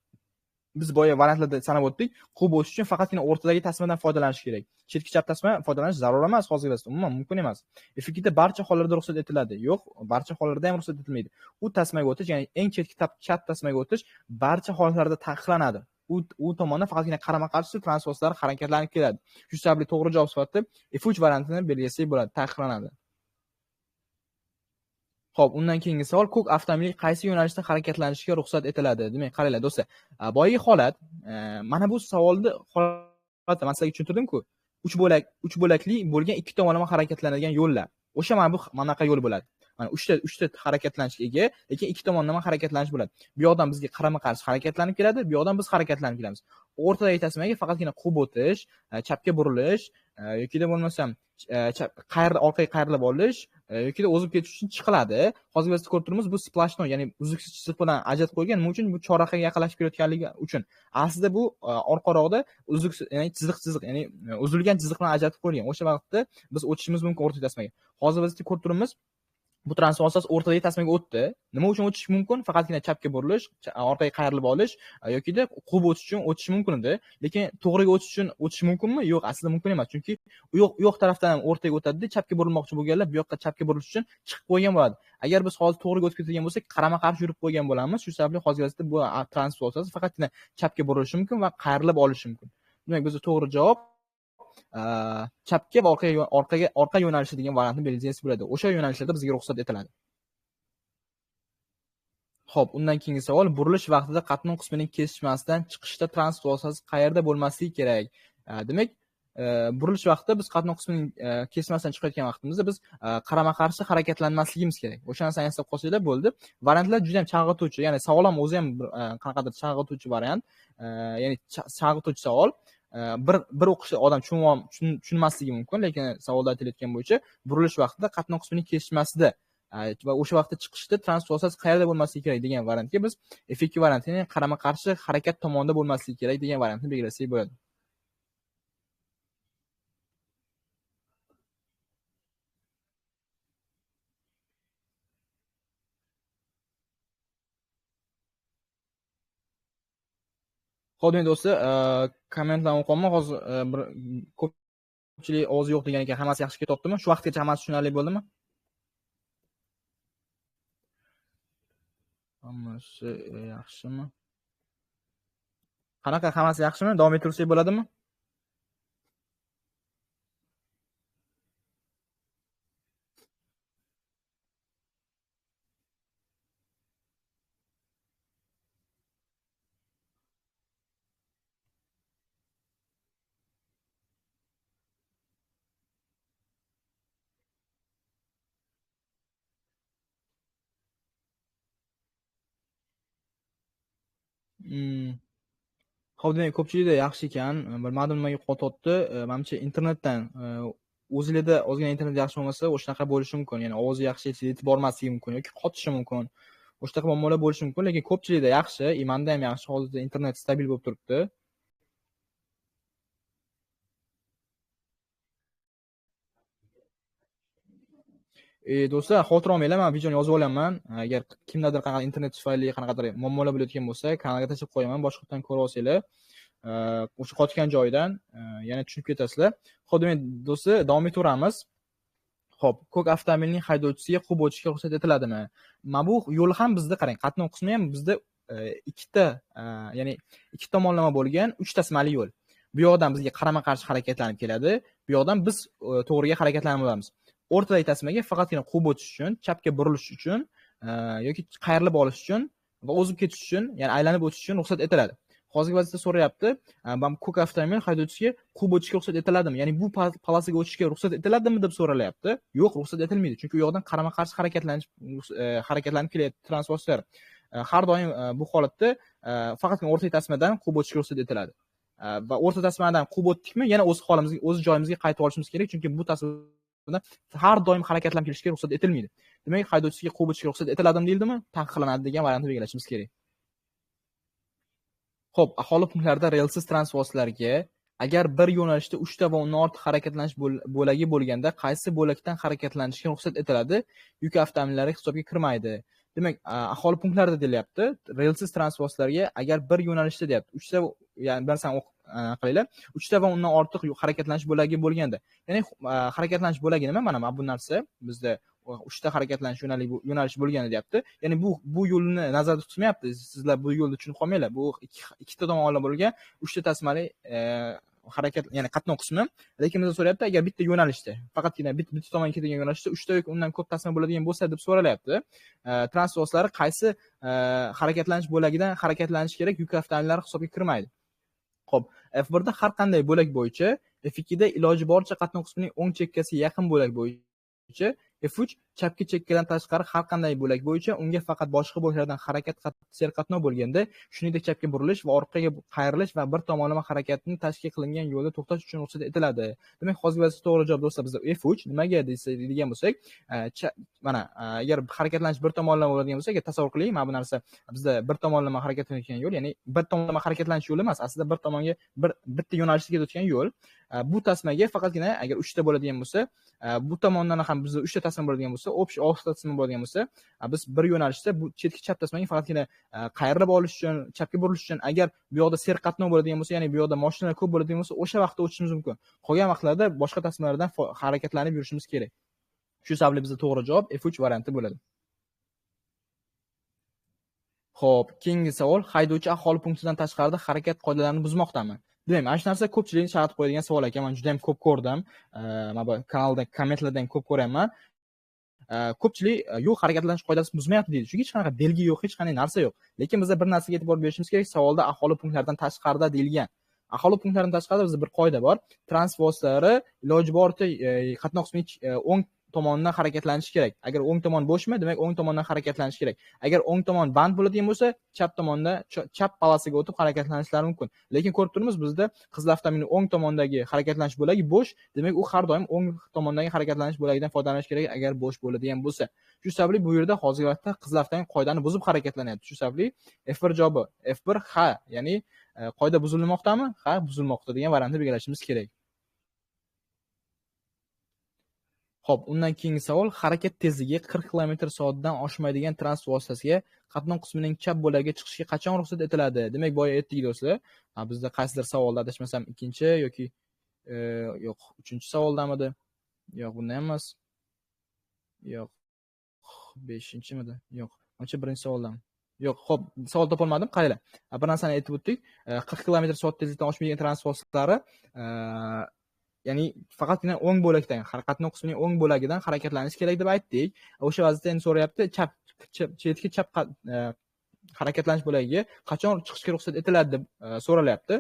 A: Biz boya variantlarda sanab o'tdik. Quvib o'tish uchun faqatgina o'rtadagi tasmadan foydalanish kerak. Chetki chap tasma foydalanish zarur emas hozirgi vaqtda. Umuman mumkin emas. F2 da barcha hollarda ruxsat etiladi. Yo'q, barcha hollarda ham ruxsat etilmaydi. U tasmaga o'tish, ya'ni eng chetki chap tasmaga o'tish barcha holatlarda taqiqlanadi. U tomondan faqatgina qarama-qarshi transportlar harakatlanib keladi. Shu sababli to'g'ri javob sifatida F3 variantini belgilasak bo'ladi, taqiqlanadi. Xo'p, undan keyingi savol, ko'k avtomobil qaysi yo'nalishda harakatlanishga ruxsat etiladi? Demak, qaranglar do'stlar, boyagi holat, mana bu savolni holatda men sizlarga tushuntirdim-ku. 3 bo'lakli bo'lgan ikki tomonlama harakatlanadigan yo'llar. O'sha mana bu manaqa yo'l bo'ladi. Mana 3 ta harakatlanishga ega, lekin ikki tomonlama harakatlanish bo'ladi. Bu yoqdan bizga qarama-qarshi harakatlanib keladi, bu yoqdan biz harakatlanib kelamiz. O'rtadagi tasmaga faqatgina quvib o'tish, chapga burilish yoki bo'lmasam orqaga qayrilib olish yoki o'zib ketish uchun chiqiladi. Hozir biz ko'rib turibmiz, bu splashnoy, ya'ni uzluksiz chiziq bilan ajratib qo'ygan. Nima uchun? Bu chorrahaga yaqinlashib kelayotganligi uchun. Aslida bu orqaroqda uzluksiz, ya'ni chiziq, ya'ni uzilgan chiziq bilan ajratib qo'yilgan. O'sha vaqtda biz o'tishimiz mumkin o'rtadagi tasmaga. Hozir biz ko'rib turibmiz, bu transport o'rtadagi tasmaga o'tdi. Nima uchun o'tish mumkin? Faqatgina chapga burilish, orqaga qayrilib olish yokida quvib o'tish uchun o'tish mumkin edi. Lekin to'g'riga o'tish uchun o'tish mumkinmi? Yo'q, aslida mumkin emas. Chunki u yoq tarafdan ham o'rtaga o'tadi, chapga burilmoqchi bo'lganlar bu yoqqa chapga burilish uchun chiqib qo'ygan bo'ladi. Agar biz hozir to'g'riga o'tib ketadigan bo'lsak, qarama-qarshi yurib qo'ygan bo'lamiz. Shu sababli hozir bu transport faqatgina chapga burilishi mumkin va qayrilib olishi mumkin. Demak, bizda to'g'ri javob chapga va orqa yo'nalishi degan variantni belgilasangiz bo'ladi. O'sha yo'nalishlarda bizga ruxsat etiladi. Xo'p, undan keyingi savol, burilish vaqtida qatnov qismining kesishmasidan chiqishda transport vositasi qayerda bo'lmasligi kerak? Demak, burilish vaqtida biz qatnov qismining kesmasidan chiqayotgan vaqtimizda biz qarama-qarshi harakatlanmasligimiz kerak. O'sha narsani eslab qolsanglar bo'ldi. Variantlar juda ham chalg'ituvchi, ya'ni savol ham o'zi ham qanaqadir chalg'ituvchi variant, ya'ni chalg'ituvchi savol. Bir o'qishda odam tushunmasligi mumkin, lekin savolda aytilayotgan bo'yicha burilish vaqtida qatnov qismining kesishmasida va o'sha vaqtda chiqishda transport vositasi qayerda bo'lmasligi kerak degan variantga biz F2 variantini qarama-qarshi harakat tomonida bo'lmasligi kerak degan variantni belgilasak bo'ladi. Xo'p, endi do'stlar, kommentlarni o'qiyman. Hozir bir ko'pchilik ovoz yo'q degan ekan, hammasi yaxshi ketyaptimi? Shu vaqtgacha hammasi tushunarli bo'ldimi? Hammasi yaxshimi? Qanaqa, hammasi yaxshimi? Davom ettirsak bo'ladimi? Xo'p, demak ko'pchilikda yaxshi ekan. Bilmadim nimaga qotyapti. Menimcha internetdan o'zingizda ozgina internet yaxshi bo'lmasa, o'shanaqa bo'lishi mumkin. Ya'ni ovozi yaxshi yetib bormasligi mumkin yoki qotishi mumkin. O'shanaqa muammolar bo'lishi mumkin, lekin ko'pchilikda yaxshi, menda ham yaxshi, hozirda internet stabil bo'lib turibdi. Do'stlar, xotir olmanglar, men videoni yozib olaman. Agar kimdadir qanaqa internet tufayli qanaqadir muammolar bo'layotgan bo'lsa, kanalga tashlab qo'yaman, boshqatdan ko'rib olsanglar, o'sha qotgan joyidan yana tushunib ketasizlar. Xo'p, demak do'stlar, davom etaveramiz. Xo'p, ko'k avtomobilning haydovchisiga quvib o'tishga ruxsat etiladimi? Mana bu yo'l ham bizda qarang, qatnov qismi ham bizda ikkita, ya'ni ikki tomonlama bo'lgan 3 tasmali yo'l. Bu yoqdan bizga qarama-qarshi harakatlanib keladi, bu yoqdan biz to'g'riga harakatlanib olamiz. O'rtadagi tasmaga faqatgina quvib o'tish uchun, chapga burilish uchun yoki qayrilib olish uchun va o'zib ketish uchun, ya'ni aylanib o'tish uchun ruxsat etiladi. Hozirgi vaziyatda so'rayapti, ko'k avtomobil haydovchisiga quvib o'tishga ruxsat etiladimi? Ya'ni bu polosaga o'tishga ruxsat etiladimi deb so'ralyapti. Yo'q, ruxsat etilmaydi. Chunki u yoqdan qarama-qarshi harakatlanib kelyapti transportlar. Har doim bu holatda faqatgina o'rtadagi tasmadan quvib o'tishga ruxsat etiladi. Va o'rta tasmadan quvib o'tdikmi, yana o'z holimizga, o'z joyimizga qaytib olishimiz kerak, chunki bu tasmada har doim harakatlanib kelishga ruxsat etilmaydi. Demak, haydovchiga quvib o'tishga ruxsat etiladimi deyildimi? Taqiqlanadi degan variantni belgilashimiz kerak. Xo'p, aholi punktlarida relsiz transportlarga agar bir yo'nalishda 3 ta va undan ortiq harakatlanish bo'lagi bo'lganda qaysi bo'lakdan harakatlanishga ruxsat etiladi? Yuk avtomobillari hisobga kirmaydi. Demak, aholi punktlarida deyilyapti, relsiz transportlarga agar bir yo'nalishda deyapti, 3 ta, ya'ni bir narsani qilinglar, 3 ta va undan ortiq harakatlanish bo'lagi bo'lganda. Ya'ni harakatlanish bo'lagi nima? Mana bu narsa bizda 3 ta harakatlanish yo'nalishi bo'lganda deyapti. Ya'ni bu yo'lni nazarda tutmayapti. Sizlar bu yo'lni tushunib qolmanglar. Bu ikkita tomonlama bo'lgan 3 ta tasmali harakat, ya'ni qatnov qismi. Lekin bizga so'rayapti, agar bitta yo'nalishda, faqatgina bitta tomonga ketadigan yo'nalishda 3 ta yoki undan ko'p tasma bo'ladigan bo'lsa deb so'ralyapti. Transportlar qaysi harakatlanish bo'lagidan harakatlanishi kerak? Yuk avtomobillari hisobga kirmaydi. Xo'p, F1 da har qanday bo'lak bo'yicha, F2 da iloji boricha qatnov qismining o'ng chekkasiga yaqin bo'lak bo'yicha, F3 chapki chekkadan tashqari har qanday bo'lak bo'yicha unga faqat boshqa bo'laklardan serqatnov bo'lganda, shuningdek chapga burilish va orqaga qayrilish va bir tomonlama harakatning tashkil qilingan yo'lda to'xtash uchun ruxsat etiladi. Demak, hozirgi vaziyatda to'g'ri javob do'stlar bizda F3. Nimaga degan bo'lsak, mana agar harakatlanish bir tomonlama bo'ladigan bo'lsa, tasavvur qiling, mana bu narsa bizda bir tomonlama harakatlanayotgan yo'l, ya'ni bir tomonlama harakatlanish yo'li emas, aslida bir tomonga bitta yo'nalishda ketayotgan yo'l. Bu tasmaga faqatgina agar 3 ta bo'ladigan bo'lsa, bu tomondan ham bizda 3 ta tasma bo'ladigan bo'lsa, общий 6 ta tasma bo'ladigan bo'lsa, biz bir yo'nalishda bu chetki chap tasmaga faqatgina qayrilib olish uchun, chapga burilish uchun, agar bu yoqda serqatnov bo'ladigan bo'lsa, ya'ni bu yoqda mashinalar ko'p bo'ladigan bo'lsa, o'sha vaqtda o'tishimiz mumkin. Qolgan vaqtlarda boshqa tasmalardan harakatlanib yurishimiz kerak. Shu sababli bizda to'g'ri javob F3 varianti bo'ladi. Xo'p, keyingi savol, haydovchi aholi punktidan tashqarida harakat qoidalarini buzmoqdami? Demak, mana shu narsa ko'pchilikni chalg'itib qo'yadigan savol ekan. Men juda ham ko'p ko'rdim. Mana bu kanalda kommentlardan ko'p ko'raman. Ko'pchilik yo'q, harakatlanish qoidasini buzmayapti deydi. Chunki hech qanaqa belgi yo'q, hech qanday narsa yo'q. Lekin biz bir narsaga e'tibor berishimiz kerak. Savolda aholi punktlaridan tashqarida deyilgan. Aholi punktlaridan tashqarida bizda bir qoida bor. Transportlari iloji boricha qatnov qismining o'ng tomonidan harakatlanishi kerak. Agar o'ng tomon bo'shmi, demak o'ng tomondan harakatlanishi kerak. Agar o'ng tomon band bo'ladigan bo'lsa, chap tomonda chap polosiga o'tib harakatlanishlari mumkin. Lekin ko'rib turibmiz, bizda qizil avtomobilning o'ng tomondagi harakatlanish bo'lagi bo'sh, demak u har doim o'ng tomondagi harakatlanish bo'lagidan foydalanish kerak agar bo'sh bo'ladigan bo'lsa. Shu sababli bu yerda hozirgi vaqtda qizil avtomobil qoidani buzib harakatlanyapti. Shu sababli F1 javobi F1 ha, ya'ni qoida buzilmoqdami? Ha, buzilmoqda degan variantni belgilashimiz kerak. Xo'p, undan keyingi savol, harakat tezligi 40 km/soatdan oshmaydigan transport vositasiga qatnov qismining chap bo'lagiga chiqishga qachon ruxsat etiladi? Demak, boya aytdik do'stlar. Bizda qaysidir savolda adashmasam ikkinchi yoki yo'q, 3-savoldamidi? Yo'q, bunda ham emas. Yo'q. 5-midi? Yo'q. O'sha birinchi savoldan. Yo'q, xo'p, savol topolmadim. Qaranglar. Bir narsani aytib o'tdik. 40 km/soat tezlikdan oshmaydigan transport vositalari ya'ni faqatgina o'ng bo'lakdan, qatnov qismining o'ng bo'lagidan harakatlanish kerak deb aytdik. O'sha vaziyatda endi so'rayapti, chetki chap harakatlanish bo'lagiga qachon chiqishga ruxsat etiladi deb so'ralyapti.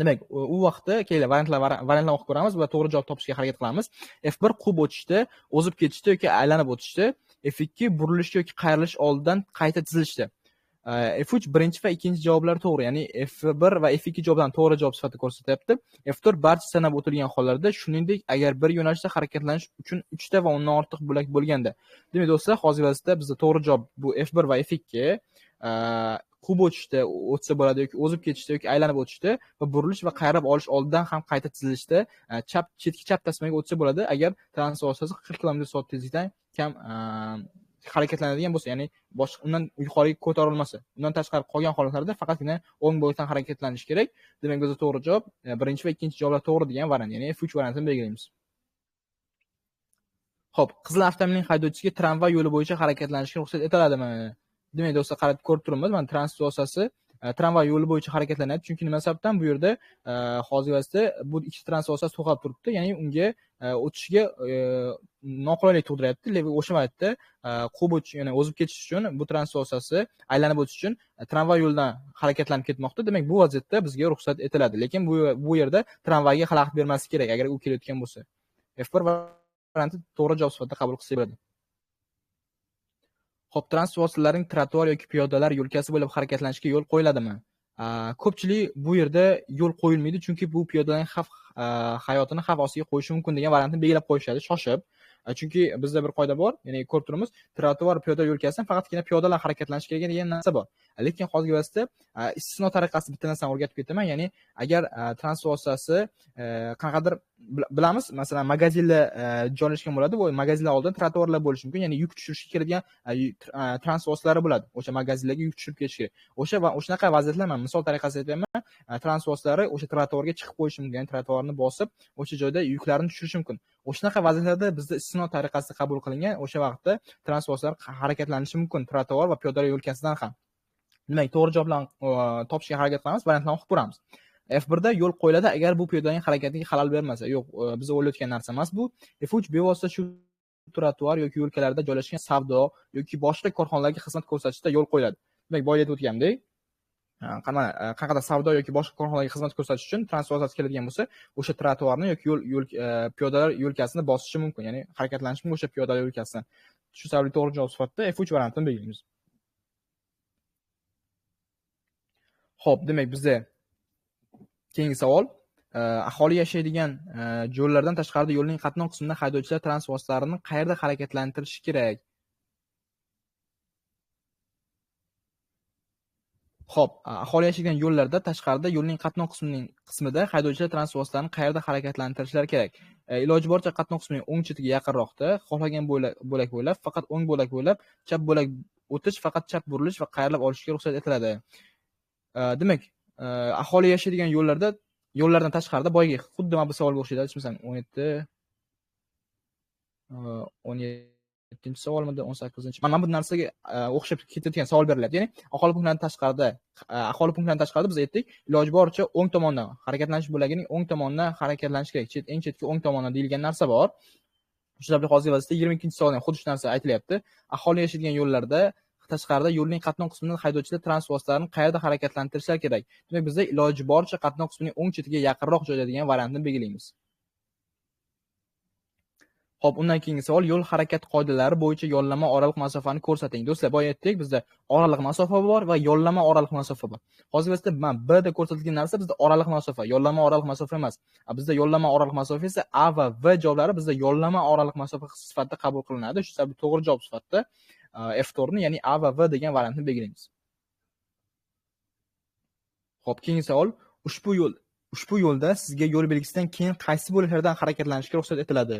A: Demak, u vaqtda keling variantlarni o'qib ko'ramiz va to'g'ri javob topishga harakat qilamiz. F1 quvib o'tishda, o'zib ketishda yoki aylanib o'tishda, F2 burilish yoki qayrilish oldidan qayta tizilishda. F3 birinchi va ikkinchi javoblar to'g'ri, ya'ni F1 va F2 javobdan to'g'ri javob sifatida ko'rsatyapti. F4 barcha sanab o'tilgan hollarda, shuningdek, agar bir yo'nalishda harakatlanish uchun 3 ta va undan ortiq bo'lak bo'lganda. Demak, do'stlar, hozir vaziyatda bizda to'g'ri javob bu F1 va F2. Quvib o'tishda o'tsa bo'ladi yoki o'zib ketishda yoki aylanib o'tishda va burilish va qayrab olish oldidan ham qayta tizilishda chetki chap tasmaga o'tsa bo'ladi, agar transport vositasi 40 km/soat tezlikdan kam harakatlanadigan bo'lsa, ya'ni boshqa undan yuqoriga ko'tarilmasa. Undan tashqari qolgan holatlarda faqatgina o'ng bo'ydan harakatlanish kerak. Demak, bizda to'g'ri javob birinchi va ikkinchi javoblar to'g'ri degan variant, ya'ni F3 variantini belgilaymiz. Xo'p, qizil avtomobilning haydovchisiga tramvay yo'li bo'yicha harakatlanishga ruxsat etiladimi? Demak, do'stlar, qarab ko'rib turibmiz. Mana transport vositasi tramvay yo'li bo'yicha harakatlanadi. Chunki nima sababdan bu yerda hozir vaqtda bu ikkita transport vositasi to'xtab turibdi, ya'ni unga o'tishiga noqulaylik tug'diryapti. Lekin o'sha vaqtda quvib o'tish, ya'ni o'zib ketish uchun bu transport vositasi aylanib o'tish uchun tramvay yo'lidan harakatlanib ketmoqda. Demak, bu vaziyatda bizga ruxsat etiladi. Lekin bu yerda tramvayga xalaqit bermaslik kerak agar u kelayotgan bo'lsa. F1 varianti to'g'ri javob sifatida qabul qilsa bo'ladi. Xo'p, transport vositalarining trotuar yoki piyodalar yo'lkasi bo'ylab harakatlanishiga yo'l qo'yiladimi? Ko'pchilik bu yerda yo'l qo'yilmaydi, chunki bu piyodaning hayotini xavf ostiga qo'yishi mumkin degan variantni belgilab qo'yishadi, shoshib. Chunki bizda bir qoida bor, ya'ni ko'rib turibmiz, trotuar piyoda yo'lkasidan faqatgina piyodalar harakatlanishi kerak degan narsa bor. Lekin hozirgi vaqtda istisno tariqasida bitta narsani o'rgatib ketaman, ya'ni agar transport vositasi qanaqadir bilamiz, masalan, magazinlar joylashgan bo'ladi, bu magazinlar oldida trotuarlar bo'lishi mumkin, ya'ni yuk tushirishga keladigan transport vositalari bo'ladi. O'sha magazinlarga yuk tushirib ketish kerak. O'shanaqa vaziyatlar, men misol tariqasida aytyapman, transport vositalari o'sha trotuarga chiqib qo'yishi mumkin, ya'ni trotuarni bosib, o'sha joyda yuklarni tushirishi mumkin. O'shanaqa vaziyatlarda bizda istisno tariqasida qabul qilingan, o'sha vaqtda transport vositalari harakatlanishi mumkin, trotuar va piyodalar yo'lkasidan ham. Demak, to'g'ri javoblarni topishga harakat qilamiz, variantlarni o'qib ko'ramiz. F1 da yo'l qo'yiladi agar bu piyodaning harakatiga xalal bermasa. Yo'q, biz o'ylayotgan narsa emas bu. F3 bevosita shu trotuar yoki yo'lkalarda joylashgan savdo yoki boshqa korxonalarga xizmat ko'rsatishda yo'l qo'yiladi. Demak, boya aytib o'tgandek, qanaqadir savdo yoki boshqa korxonalarga xizmat ko'rsatish uchun transport vositasi keladigan bo'lsa, o'sha trotuarni yoki piyodalar yo'lkasini bosishi mumkin, ya'ni harakatlanishi mumkin o'sha piyodalar yo'lkasidan. Shu sababli to'g'ri javob sifatida F3 variantini belgilaymiz. Xo'p, demak, bizda keyingi savol, aholi yashaydigan yo'llardan tashqarida yo'lning qatnov qismida haydovchilar transport vositalarini qayerda harakatlantirishi kerak? Xo'p, aholi yashaydigan yo'llarda tashqarida yo'lning qatnov qismida haydovchilar transport vositalarini qayerda harakatlantirishlari kerak? Iloji boricha qatnov qismining o'ng chetiga yaqinroqda, xohlagan bo'lak bo'ylab, faqat o'ng bo'lak bo'ylab, chap bo'lak o'tish, faqat chap burilish va qayrilib olishga ruxsat etiladi. Demak, aholi yashaydigan yo'llardan tashqarida boyagi xuddi mana bu savolga o'xshaydi. Aytmasam 17-chi savolmidi, 18-chi. Mana bu narsaga o'xshab ketadigan savol berilyapti. Ya'ni aholi punktlardan tashqarida biz aytdik, iloji boricha o'ng tomondan harakatlanish bo'lagining o'ng tomonidan harakatlanish kerak. Eng chetki o'ng tomondan deyilgan narsa bor. Shu sababli hozir vaziyatda 22-chi savolda ham xuddi shu narsa aytilyapti. Aholi yashaydigan yo'llarda tashqarida yo'lning qatnov qismida haydovchilar transport vositalarini qayerda harakatlantirishlari kerak? Demak, bizda iloji boricha qatnov qismining o'ng chetiga yaqinroq joyda degan variantni belgilaymiz. Xo'p, undan keyingi savol, yo'l harakat qoidalari bo'yicha yo'llanma oraliq masofani ko'rsating. Do'stlar, boya aytdik, bizda oraliq masofa bor va yo'llanma oraliq masofa bor. Hozir vaqtda mana B da ko'rsatilgan narsa bizda oraliq masofa, yo'llanma oraliq masofa emas. Bizda yo'llanma oraliq masofa esa A va V javoblari bizda yo'llanma oraliq masofa sifatida qabul qilinadi. Shu sababli to'g'ri javob sifatida F4 ni, ya'ni A va V degan variantni belgilaymiz. Xo'p, keyingi savol, ushbu yo'lda sizga yo'l belgisidan keyin qaysi bo'laklardan harakatlanishga ruxsat etiladi?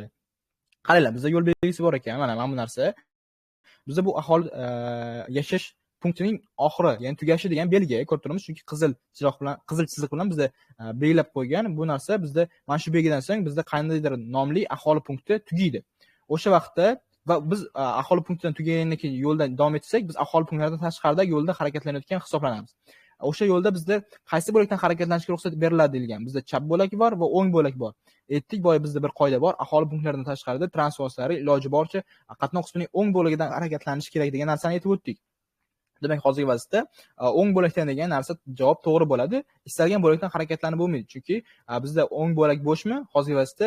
A: Qaranglar, bizda yo'l belgisi bor ekan, mana bu narsa. Bizda bu aholi yashash punktining oxiri, ya'ni tugashi degan belgi ko'rib turibmiz, chunki qizil chiziq bilan bizda belgilab qo'ygan. Bu narsa bizda mana shu belgidan so'ng bizda qandaydir nomli aholi punkti tugaydi. O'sha vaqtda va biz aholi punktidan tugagandan keyin yo'lda davom etsak, biz aholi punktlaridan tashqarida yo'lda harakatlanayotgan hisoblanamiz. O'sha yo'lda bizda qaysi bo'lakdan harakatlanishga ruxsat beriladi degan. Bizda chap bo'lak bor va o'ng bo'lak bor. Aytdik, boya bizda bir qoida bor, aholi punktlaridan tashqarida transport vositalari iloji boricha qatnov qismining o'ng bo'lagidan harakatlanishi kerak degan narsani aytib o'tdik. Demak, hozirgi vaziyatda o'ng bo'lakdan degan narsa javob to'g'ri bo'ladi. Istalgan bo'lakdan harakatlanib bo'lmaydi, chunki bizda o'ng bo'lak bo'shmi, hozirgi vaziyatda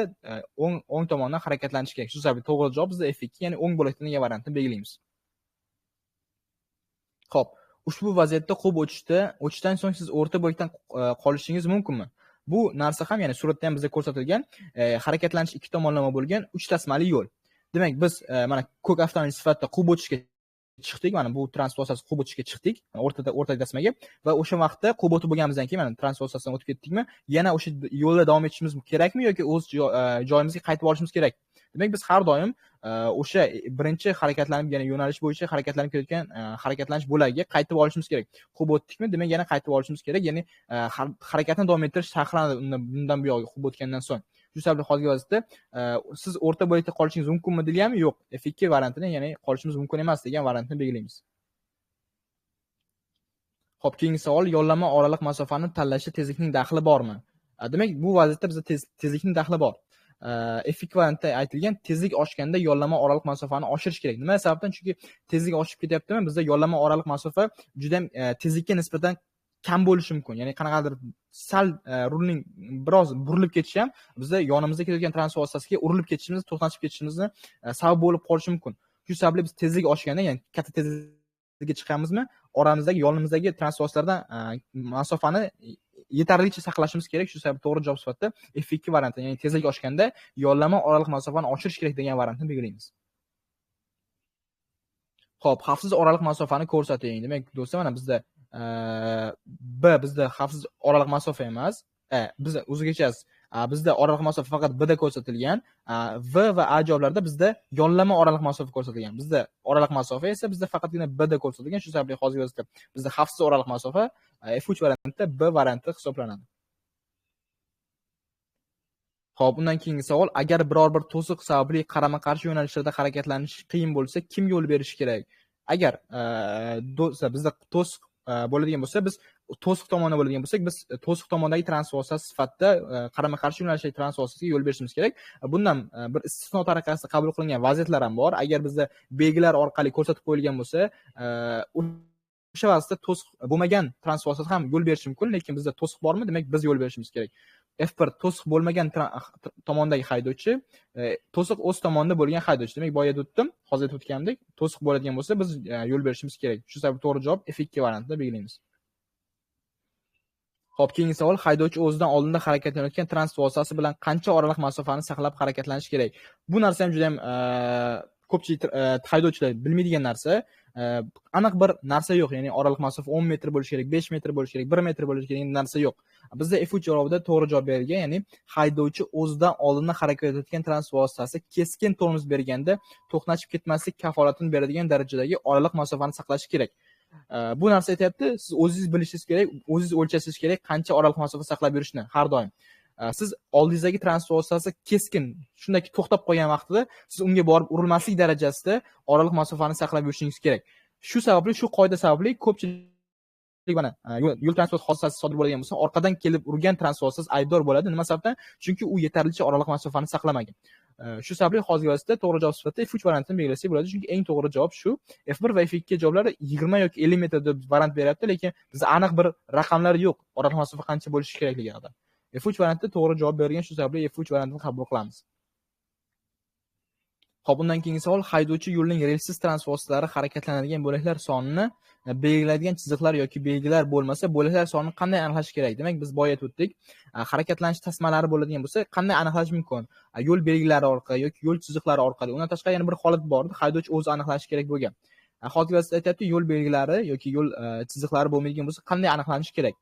A: o'ng tomondan harakatlanish kerak. Shu sababli to'g'ri javob bizda F2, ya'ni o'ng bo'lakdan degan variantni belgilaymiz. Xo'p, ushbu vaziyatda quvib o'tishdan so'ng siz o'rta bo'lakdan qolishingiz mumkinmi? Bu narsa ham, ya'ni suratda ham bizga ko'rsatilgan harakatlanish ikki tomonlama bo'lgan 3 tasmali yo'l. Demak, biz mana ko'k avtomobil sifatida quvib o'tishga chiqdik. Mana bu transport vositasi quvib o'tishga chiqdik. O'rta tasmaga va o'sha vaqtda quvib o'tib bo'lganimizdan keyin mana transport vositasidan o'tib ketdikmi, yana o'sha yo'lda davom etishimiz kerakmi yoki o'z joyimizga qaytib olishimiz kerak? Demak, biz har doim o'sha birinchi harakatlanib, ya'ni yo'nalish bo'yicha harakatlanib kelayotgan harakatlanish bo'lagiga qaytib olishimiz kerak. Quvib o'tdikmi, demak yana qaytib olishimiz kerak. Ya'ni harakatni davom ettirish saqlanadi bundan buyog'iga quvib o'tgandan so'ng. Shu sababli hozirgi vaziyatda siz o'rta bo'lakda qolishingiz mumkinmi deyilganmi? Yo'q. F2 variantini, ya'ni qolishimiz mumkin emas degan variantni belgilaymiz. Xo'p, keyingi savol, yo'llanma oraliq masofani tanlashda tezlikning daxli bormi? Demak, bu vaziyatda bizda tezlikning daxli bor. F2 variantda aytilgan tezlik oshganda yo'llanma oraliq masofani oshirish kerak. Nima sababdan? Chunki tezlik oshib ketyaptimi, bizda yo'llanma oraliq masofa juda ham tezlikka nisbatan kam bo'lishi mumkin. Ya'ni qanaqadir sal rulning biroz burilib ketishi ham bizda yonimizda ketayotgan transport vositasiga urilib ketishimiz, to'qnashib ketishimizni sabab bo'lib qolishi mumkin. Shu sababli biz tezlik oshganda, ya'ni katta tezlikka chiqamizmi, oramizdagi yonimizdagi transport vositalaridan masofani yetarlicha saqlashimiz kerak. Shu sabab to'g'ri javob sifatida F2 varianti, ya'ni tezlik oshganda yo'llanma oraliq masofani oshirish kerak degan variantni belgilaymiz. Xo'p, xavfsiz oraliq masofani ko'rsating. Demak, do'stlar, mana bizda B bizda xavfsiz oraliq masofa emas. Bizda o'zigachasiz. Bizda oraliq masofa faqat B da ko'rsatilgan. V va A javoblarda bizda yo'llanma oraliq masofa ko'rsatilgan. Bizda oraliq masofa esa bizda faqatgina B da ko'rsatilgan. Shu sababli hozirgi vaqtda bizda xavfsiz oraliq masofa F3 variantida B varianti hisoblanadi. Xo'p, undan keyingi savol, agar biror bir to'siq sababli qarama-qarshi yo'nalishlarda harakatlanish qiyin bo'lsa, kim yo'l berishi kerak? Agar bizda to'siq bo'ladigan bo'lsa, biz to'siq tomonda bo'ladigan bo'lsak, biz to'siq tomondagi transport vositasi sifatida qarama-qarshi yo'nalishdagi transport vositasiga yo'l berishimiz kerak. Bundan bir istisno tariqasida qabul qilingan vaziyatlar ham bor. Agar bizda belgilar orqali ko'rsatib qo'yilgan bo'lsa, o'sha vaziyatda to'siq bo'lmagan transport vositasi ham yo'l berishi mumkin, lekin bizda to'siq bormi? Demak, biz yo'l berishimiz kerak. F1 to'siq bo'lmagan tomondagi haydovchi, to'siq o'z tomonida bo'lgan haydovchi. Demak, boya o'tdim, hozir aytib o'tganimdek, to'siq bo'ladigan bo'lsa, biz yo'l berishimiz kerak. Shu sabab to'g'ri javob F2 variantida belgilaymiz. Xo'p, keyingi savol, haydovchi o'zidan oldinda harakatlanayotgan transport vositasi bilan qancha oraliq masofani saqlab harakatlanish kerak? Bu narsa ham juda ham ko'pchilik haydovchilar bilmaydigan narsa. Aniq bir narsa yo'q, ya'ni oraliq masofa 10 metr bo'lishi kerak, 5 metr bo'lishi kerak, 1 metr bo'lishi kerak degan narsa yo'q. Bizda F3 javobida to'g'ri javob berilgan, ya'ni haydovchi o'zidan oldinda harakatlanayotgan transport vositasi keskin tormoz berganda to'qnashib ketmaslik kafolatini beradigan darajadagi oraliq masofani saqlash kerak. Bu narsa aytayapti, siz o'zingiz bilishingiz kerak, o'zingiz o'lchashingiz kerak qancha oraliq masofa saqlab yurishni har doim. Siz oldingizdagi transport vositasi keskin shunday to'xtab qolgan vaqtida siz unga borib urilmaslik darajasida oraliq masofani saqlab yurishingiz kerak. Shu sababli, shu qoida sababli ko'pchilik mana yo'l transport hodisasi sodir bo'lgan bo'lsa, orqadan kelib urgan transport vositasi aybdor bo'ladi. Nima sababdan? Chunki u yetarlicha oraliq masofani saqlamagan. Shu sababli hozirgi vaqtda to'g'ri javob sifatida F3 variantini belgilasak bo'ladi, chunki eng to'g'ri javob shu. F1 va F2 javoblari 20 yoki 50 metr deb variant beryapti, lekin bizda aniq bir raqamlar yo'q. Oraliq masofa qancha bo'lishi kerakligi haqida. F3 variantida to'g'ri javob bergan, shu sababli F3 variantini qabul qilamiz. Xo'p, undan keyingi savol, haydovchi yo'lning relsiz transport vositalari harakatlanadigan bo'laklar sonini belgilaydigan chiziqlar yoki belgilar bo'lmasa, bo'laklar sonini qanday aniqlash kerak? Demak, biz boya aytib o'tdik. Harakatlanish tasmalari bo'ladigan bo'lsa, qanday aniqlash mumkin? Yo'l belgilari orqali yoki yo'l chiziqlari orqali. Undan tashqari yana bir holat bor, haydovchi o'zi aniqlashi kerak bo'lgan. Hozir aytayapti, yo'l belgilari yoki yo'l chiziqlari bo'lmaydigan bo'lsa, qanday aniqlanishi kerak?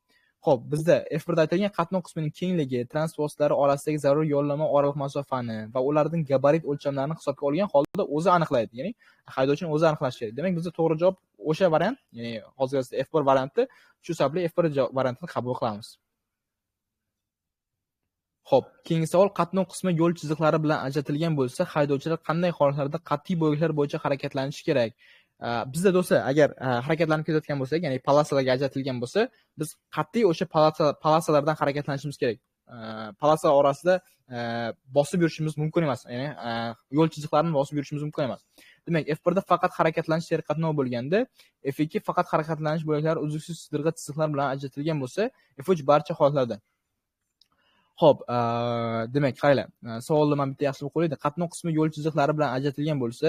A: Xo'p, bizda F1 da aytilgan qatnov qismining kengligi, transport vositalari orasidagi zarur yo'llanma oraliq masofani va ularning gabarit o'lchamlarini hisobga olgan holda o'zi aniqlaydi. Ya'ni haydovchining o'zi aniqlashi kerak. Demak, bizda to'g'ri javob o'sha variant, ya'ni hozir F1 varianti, shu sababli F1 variantini qabul qilamiz. Xo'p, keyingi savol, qatnov qismi yo'l chiziqlari bilan ajratilgan bo'lsa, haydovchilar qanday holatlarda qat'iy bo'laklar bo'yicha harakatlanishi kerak? Bizda do'stlar, agar harakatlanib ketayotgan bo'lsak, ya'ni palasalarga ajratilgan bo'lsa, biz qat'iy o'sha palasalardan harakatlanishimiz kerak. Palasalar orasida bosib yurishimiz mumkin emas. Ya'ni yo'l chiziqlarini bosib yurishimiz mumkin emas. Demak, F1 da faqat harakatlanish serqatnov bo'lganda, F2 faqat harakatlanish bo'laklari uzluksiz sidirg'a chiziqlar bilan ajratilgan bo'lsa, F3 barcha holatlarda. Xo'p, demak, qaranglar. Savolni men bitta yaxshi qilib qo'yaylik. Qatnov qismi yo'l chiziqlari bilan ajratilgan bo'lsa,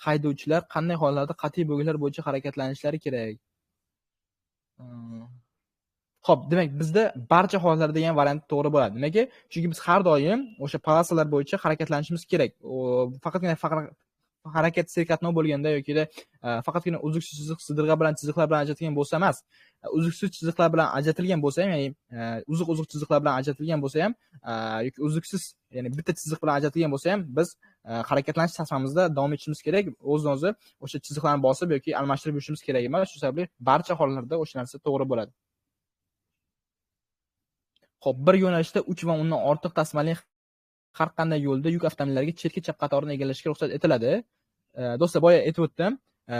A: haydovchilar qanday hollarda qat'iy bo'laklar bo'yicha harakatlanishlari kerak? Xo'p, demak bizda barcha holatlarda degan variant to'g'ri bo'ladi. Nimaga? Chunki biz har doim o'sha polosalar bo'yicha harakatlanishimiz kerak. Faqatgina harakat serqatnov bo'lganda yokida faqatgina uzluksiz sidirg'a bilan chiziqlar bilan ajratilgan bo'lsa emas, uzluksiz chiziqlar bilan ajratilgan bo'lsa ham, ya'ni uzuq chiziqlar bilan ajratilgan bo'lsa ham, yoki uzluksiz, ya'ni bitta chiziq bilan ajratilgan bo'lsa ham, biz harakatlanish tasmamizda davom etishimiz kerak. O'zidan-o'zi o'sha chiziqlarni bosib yoki almashtirib yurishimiz kerak emas. Shu sababli barcha hollarda o'sha narsa to'g'ri bo'ladi. Xo'p, bir yo'nalishda 3 va undan ortiq tasmali har qanday yo'lda yuk avtomobillariga chetki chap qatorini egallashga ruxsat etiladi. Do'stlar, boya aytib o'tdim.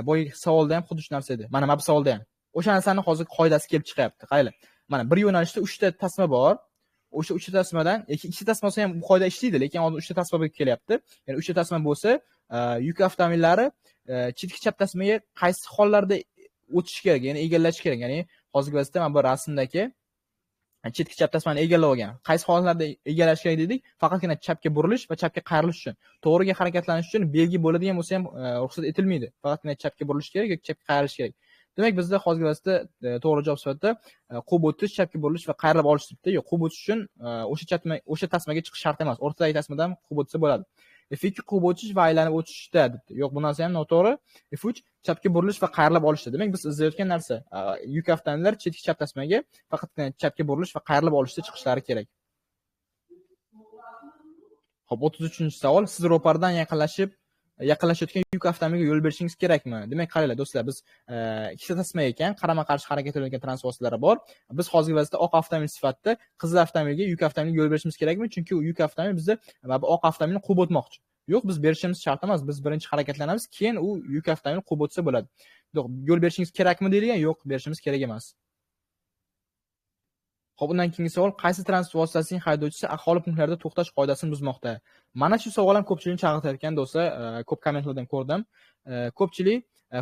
A: Boyagi savolda ham xuddi shu narsa edi. Mana bu savolda ham. O'sha narsani hozir qoidasi kelib chiqyapti. Qaranglar. Mana bir yo'nalishda 3 ta tasma bor. O'sha 3 ta tasmadan yoki 2 ta tasma bo'lsa ham bu qoida ishlaydi, lekin hozir 3 ta tasma bo'lib kelyapti. Ya'ni 3 ta tasma bo'lsa, yuk avtomobillari chetki chap tasmaga qaysi hollarda o'tishi kerak, ya'ni egallash kerak. Ya'ni hozirgi vaziyatda mana bu rasmdagi chetki chap tasmani egallab olgan. Qaysi holatlarda egallash kerak dedik? Faqatgina chapga burilish va chapga qayrilish uchun. To'g'riga harakatlanish uchun belgi bo'ladigan bo'lsa ham ruxsat etilmaydi. Faqatgina chapga burilish kerak yoki chapga qayrilish kerak. Demak, bizda hozirgi vaqtda to'g'ri javob sifatida quvib o'tish, chapga burilish va qayrilib olish debdi. Yo'q, quvib o'tish uchun o'sha tasmaga chiqish shart emas. O'rtadagi tasmadan quvib o'tsa bo'ladi. F2 quvib o'tish va aylanib o'tishda debdi. Yo'q, bu narsa ham noto'g'ri. F3 chapga burilish va qayrilib olishda. Demak, biz izlayotgan narsa yuk avtomobillar chetki chap tasmaga faqatgina chapga burilish va qayrilib olishda chiqishlari kerak. Xo'p, 33-savol. Siz ro'pardan yaqinlashayotgan yuk avtomobilga yo'l berishingiz kerakmi? Demak, qaranglar do'stlar, biz ikkita tasma ekan, qarama-qarshi harakat qilayotgan transport vositalari bor. Biz hozirgi vaqtda oq avtomobil sifatida qizil avtomobilga, yuk avtomobilga yo'l berishimiz kerakmi? Chunki u yuk avtomobil bizda bu oq avtomobilni quvib o'tmoqchi. Yo'q, biz berishimiz shart emas. Biz birinchi harakatlanamiz, keyin u yuk avtomobilni quvib o'tsa bo'ladi. Yo'q, yo'l berishingiz kerakmi deyilgan? Yo'q, berishimiz kerak emas. Xo'p, undan keyingi savol, qaysi transport vositasining haydovchisi aholi punktlarida to'xtash qoidasini buzmoqda? Mana shu savol ham ko'pchilikni chalg'itayotgan do'stlar, ko'p kommentlardan ko'rdim. Ko'pchilik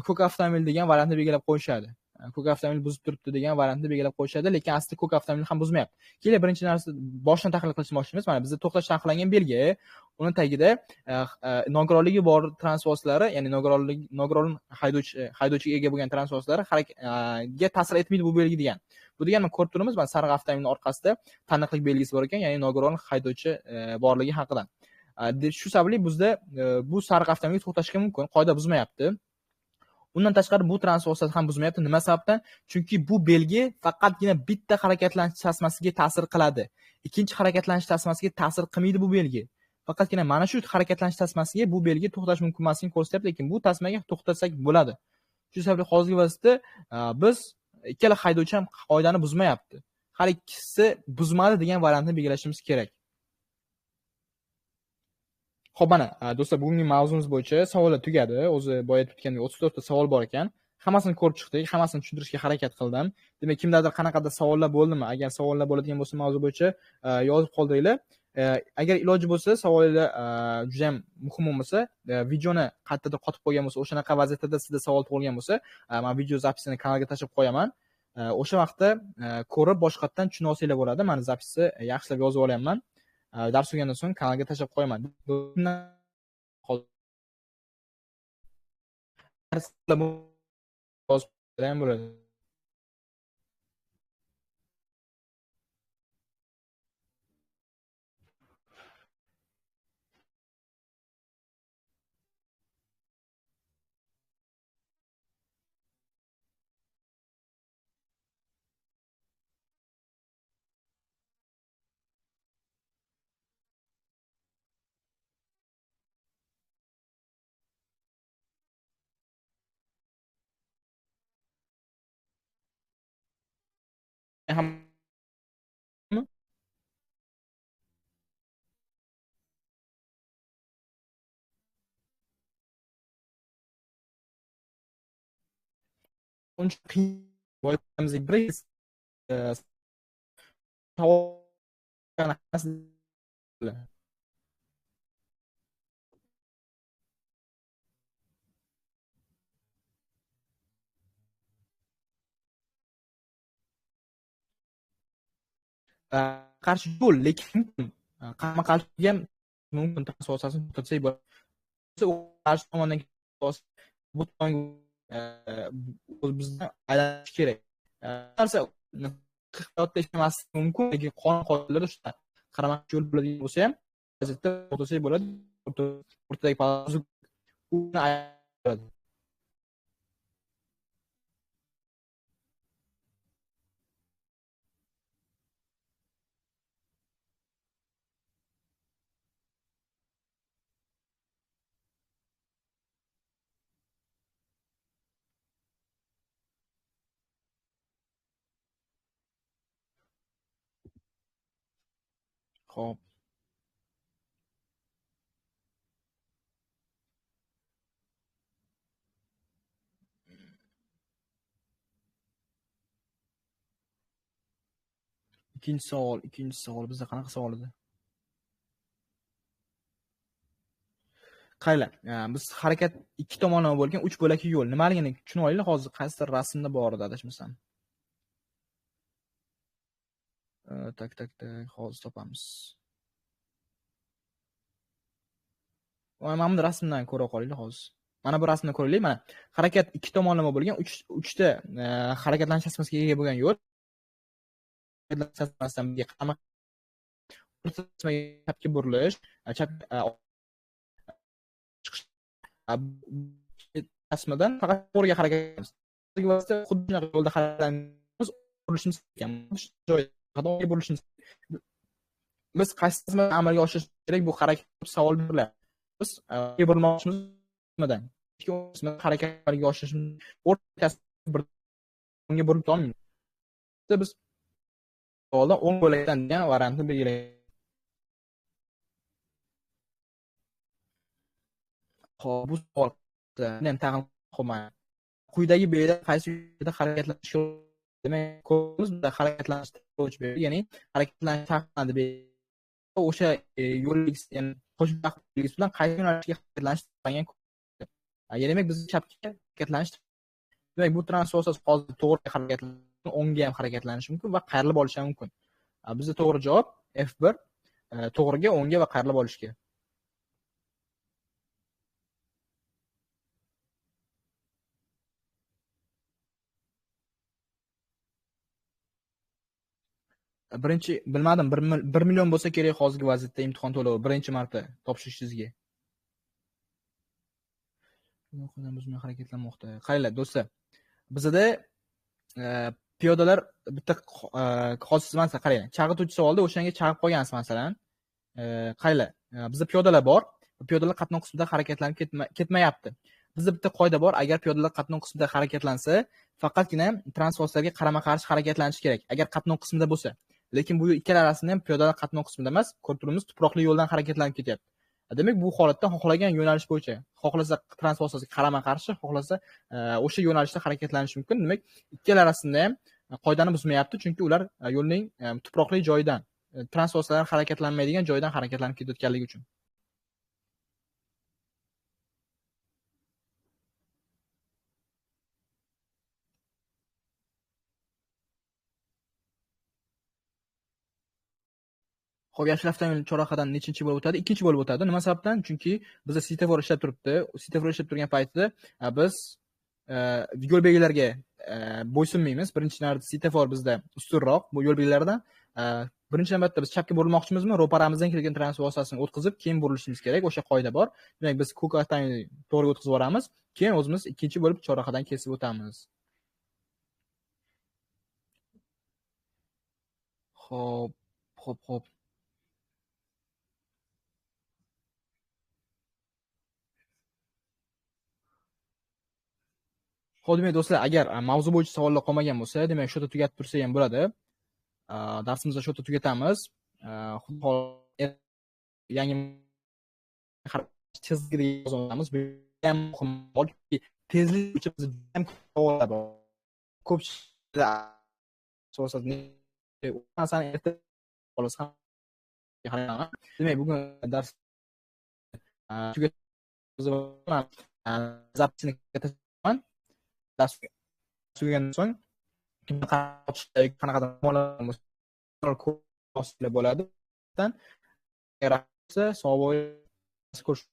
A: ko'k avtomobil degan variantni belgilab qo'yishadi. Ko'k avtomobil buzib turibdi degan variantni belgilab qo'yishadi, lekin aslida ko'k avtomobil ham buzmayapti. Keling, birinchi narsa boshdan tahlil qilishmoqchimiz. Mana bizda to'xtash taqiqlangan belgi, uni tagida nogironligi bor transport vositalari, ya'ni nogiron haydovchiga ega bo'lgan transport vositalariga ta'sir etmaydi bu belgi degan. Bu deganni ko'rib turibmiz, mana sariq avtomobilning orqasida taniqlik belgisi bor ekan, ya'ni nogiron haydovchi borligi haqida. Shu sababli bizda bu sariq avtomobil to'xtashga mumkin, qoida buzmayapti. Undan tashqari bu transport vositasi ham buzmayapti. Nima sababdan? Chunki bu belgi faqatgina bitta harakatlanish tasmasiga ta'sir qiladi. Ikkinchi harakatlanish tasmasiga ta'sir qilmaydi bu belgi. Faqatgina mana shu harakatlanish tasmasiga bu belgi to'xtash mumkin emasligini ko'rsatyapti, lekin bu tasmaga to'xtatsak bo'ladi. Shu sababli hozirgi vaqtda biz ikkala haydovchi ham qoidani buzmayapti. Har ikkisi buzmadi degan variantni belgilashimiz kerak. Xo'p, mana do'stlar, bugungi mavzumiz bo'yicha savollar tugadi. O'zi boya aytib o'tgandek 34 ta savol bor ekan. Hammasini ko'rib chiqdik, hammasini tushuntirishga harakat qildim. Demak, kimdadir qanaqadir savollar bo'ldimi? Agar savollar bo'ladigan bo'lsa, mavzu bo'yicha yozib qoldiringlar. Agar iloji bo'lsa, savollar juda ham muhim bo'lmasa, videoni qayerdadir qotib qolgan bo'lsa, o'shanaqa vaziyatda sizda savol tug'ilgan bo'lsa, men video zapisini kanalga tashlab qo'yaman. O'sha vaqtda ko'rib boshqatdan tushuna olsanglar bo'ladi. Men zapisni yaxshilab yozib olyapman. Dars o'tgandan so'ng kanalga tashlab qo'yaman. bo'ladi. Ham uncha qiyin bo'lganimizga bir qarshi yo'l, lekin qarama-qarshi ham mumkin transport vositasini to'xtatsak bo'ladi. Qarshi tomondan bu tomonga bizdan aylanish kerak. narsa hayotda ishlamaslik mumkin, lekin qonun qoidalar shunday. Qaramoq yo'l bo'ladigan bo'lsa ham, vaziyatda to'xtasak bo'ladi. O'rtadagi pauz uni ayiradi. Xo'p, ikkinchi savol bizda qanaqa savol edi? Qaylar? Biz harakat ikki tomonlama bo'lgan 3 bo'lakli yo'l. Nimaligini tushunib olaylik hozir. Qaysidir rasmda bor edi adashmasam. Tak, hozir topamiz. Mana bu rasmdan ko'ra qolaylik hozir. Mana bu rasmni ko'raylik. Mana harakat ikki tomonlama bo'lgan 3 ta harakatlanish chasmasiga ega bo'lgan yo'l. Chasmasidan birga qamak chapga burilish, chasmadan faqat to'g'riga harakat qilamiz. Xuddi shunaqa yo'lda harakatlanamiz, burilishimiz kerak. Joyga burilishimiz. Biz qaysini amalga oshirish kerak bu harakat savol beriladi. Biz burilmoqchimiz nimadan? Ikki harakat amalga oshirishimiz o'rtasida bir unga burilib olmaymiz. Biz savolda 10 bo'lakdan degan variantni belgilaymiz. Xo'p, bu savolni ham tag'in qo'ymayman. Quyidagi belgilar qaysi yo'lda harakatlanish demak, ko'zimizda harakatlanish ya'ni harakatlanish taqiqlanadi. O'sha yo'l ya'ni qo'shimcha belgisi bilan qaysi yo'nalishga harakatlanish taqiqlangan. Ya'ni demak biz chapga harakatlanish demak bu transport vositasi hozir to'g'ri harakatlanish, o'ngga ham harakatlanishi mumkin va qayrilib olishi mumkin. Bizda to'g'ri javob F1 to'g'riga, o'ngga va qayrilib olishga. Birinchi bilmadim 1 million bo'lsa kerak hozirgi vaziyatda imtihon to'lovi birinchi marta topshirishingizga. Buzmay harakatlanmoqda. Qaranglar do'stlar, bizda piyodalar bitta hozir masalan qarang, chag'ituvchi savolda o'shanga chag'ib qolgansiz masalan. Qaranglar, bizda piyodalar bor. Piyodalar qatnov qismida harakatlanib ketmayapti. Bizda bitta qoida bor, agar piyodalar qatnov qismida harakatlansa, faqatgina transportlarga qarama-qarshi harakatlanish kerak, agar qatnov qismida bo'lsa. Lekin bu ikkala arasida ham piyodalar qatnov qismida emas, ko'rib turibmiz, tuproqli yo'ldan harakatlanib ketyapti. Demak, bu holatda xohlagan yo'nalish bo'yicha, xohlasa transportlarga qarama-qarshi, xohlasa o'sha yo'nalishda harakatlanishi mumkin. Demak, ikkala arasida ham qoidani buzmayapti, chunki ular yo'lning tuproqli joyidan, transportlar harakatlanmaydigan joydan harakatlanib ketayotganligi uchun. Xo'p, Yashil avtomobil chorrahadan nechinchi bo'lib o'tadi? Ikkinchi bo'lib o'tadi. Nima sababdan? Chunki bizda svetofor ishlab turibdi. Svetofor ishlab turgan paytda biz yo'l belgilariga bo'ysunmaymiz. Birinchi navbatda svetofor bizda ustunroq bu yo'l belgilaridan. Birinchi navbatda biz chapga burilmoqchimizmi? Ro'paramizdan kelgan transport vositasini o'tkazib, keyin burilishimiz kerak. O'sha qoida bor. Demak, biz ko'k avtomobilni to'g'riga o'tkazib yuboramiz, keyin o'zimiz ikkinchi bo'lib chorrahadan kesib o'tamiz. Xo'p. Xo'p, demak do'stlar, agar mavzu bo'yicha savollar qolmagan bo'lsa, demak shu yerda tugatib tursa ham bo'ladi. Darsimizni shu yerda tugatamiz. Yangi chizgiga yozamiz. Bu ham muhim, chunki tezlik uchun biz ham ko'pchilik asosida masalan erta xolos ham. Demak, bugun dars tugatamiz. Dars tugagandan so'ng qanaqadir muammolar bo'ladi. Agar savob ko'rish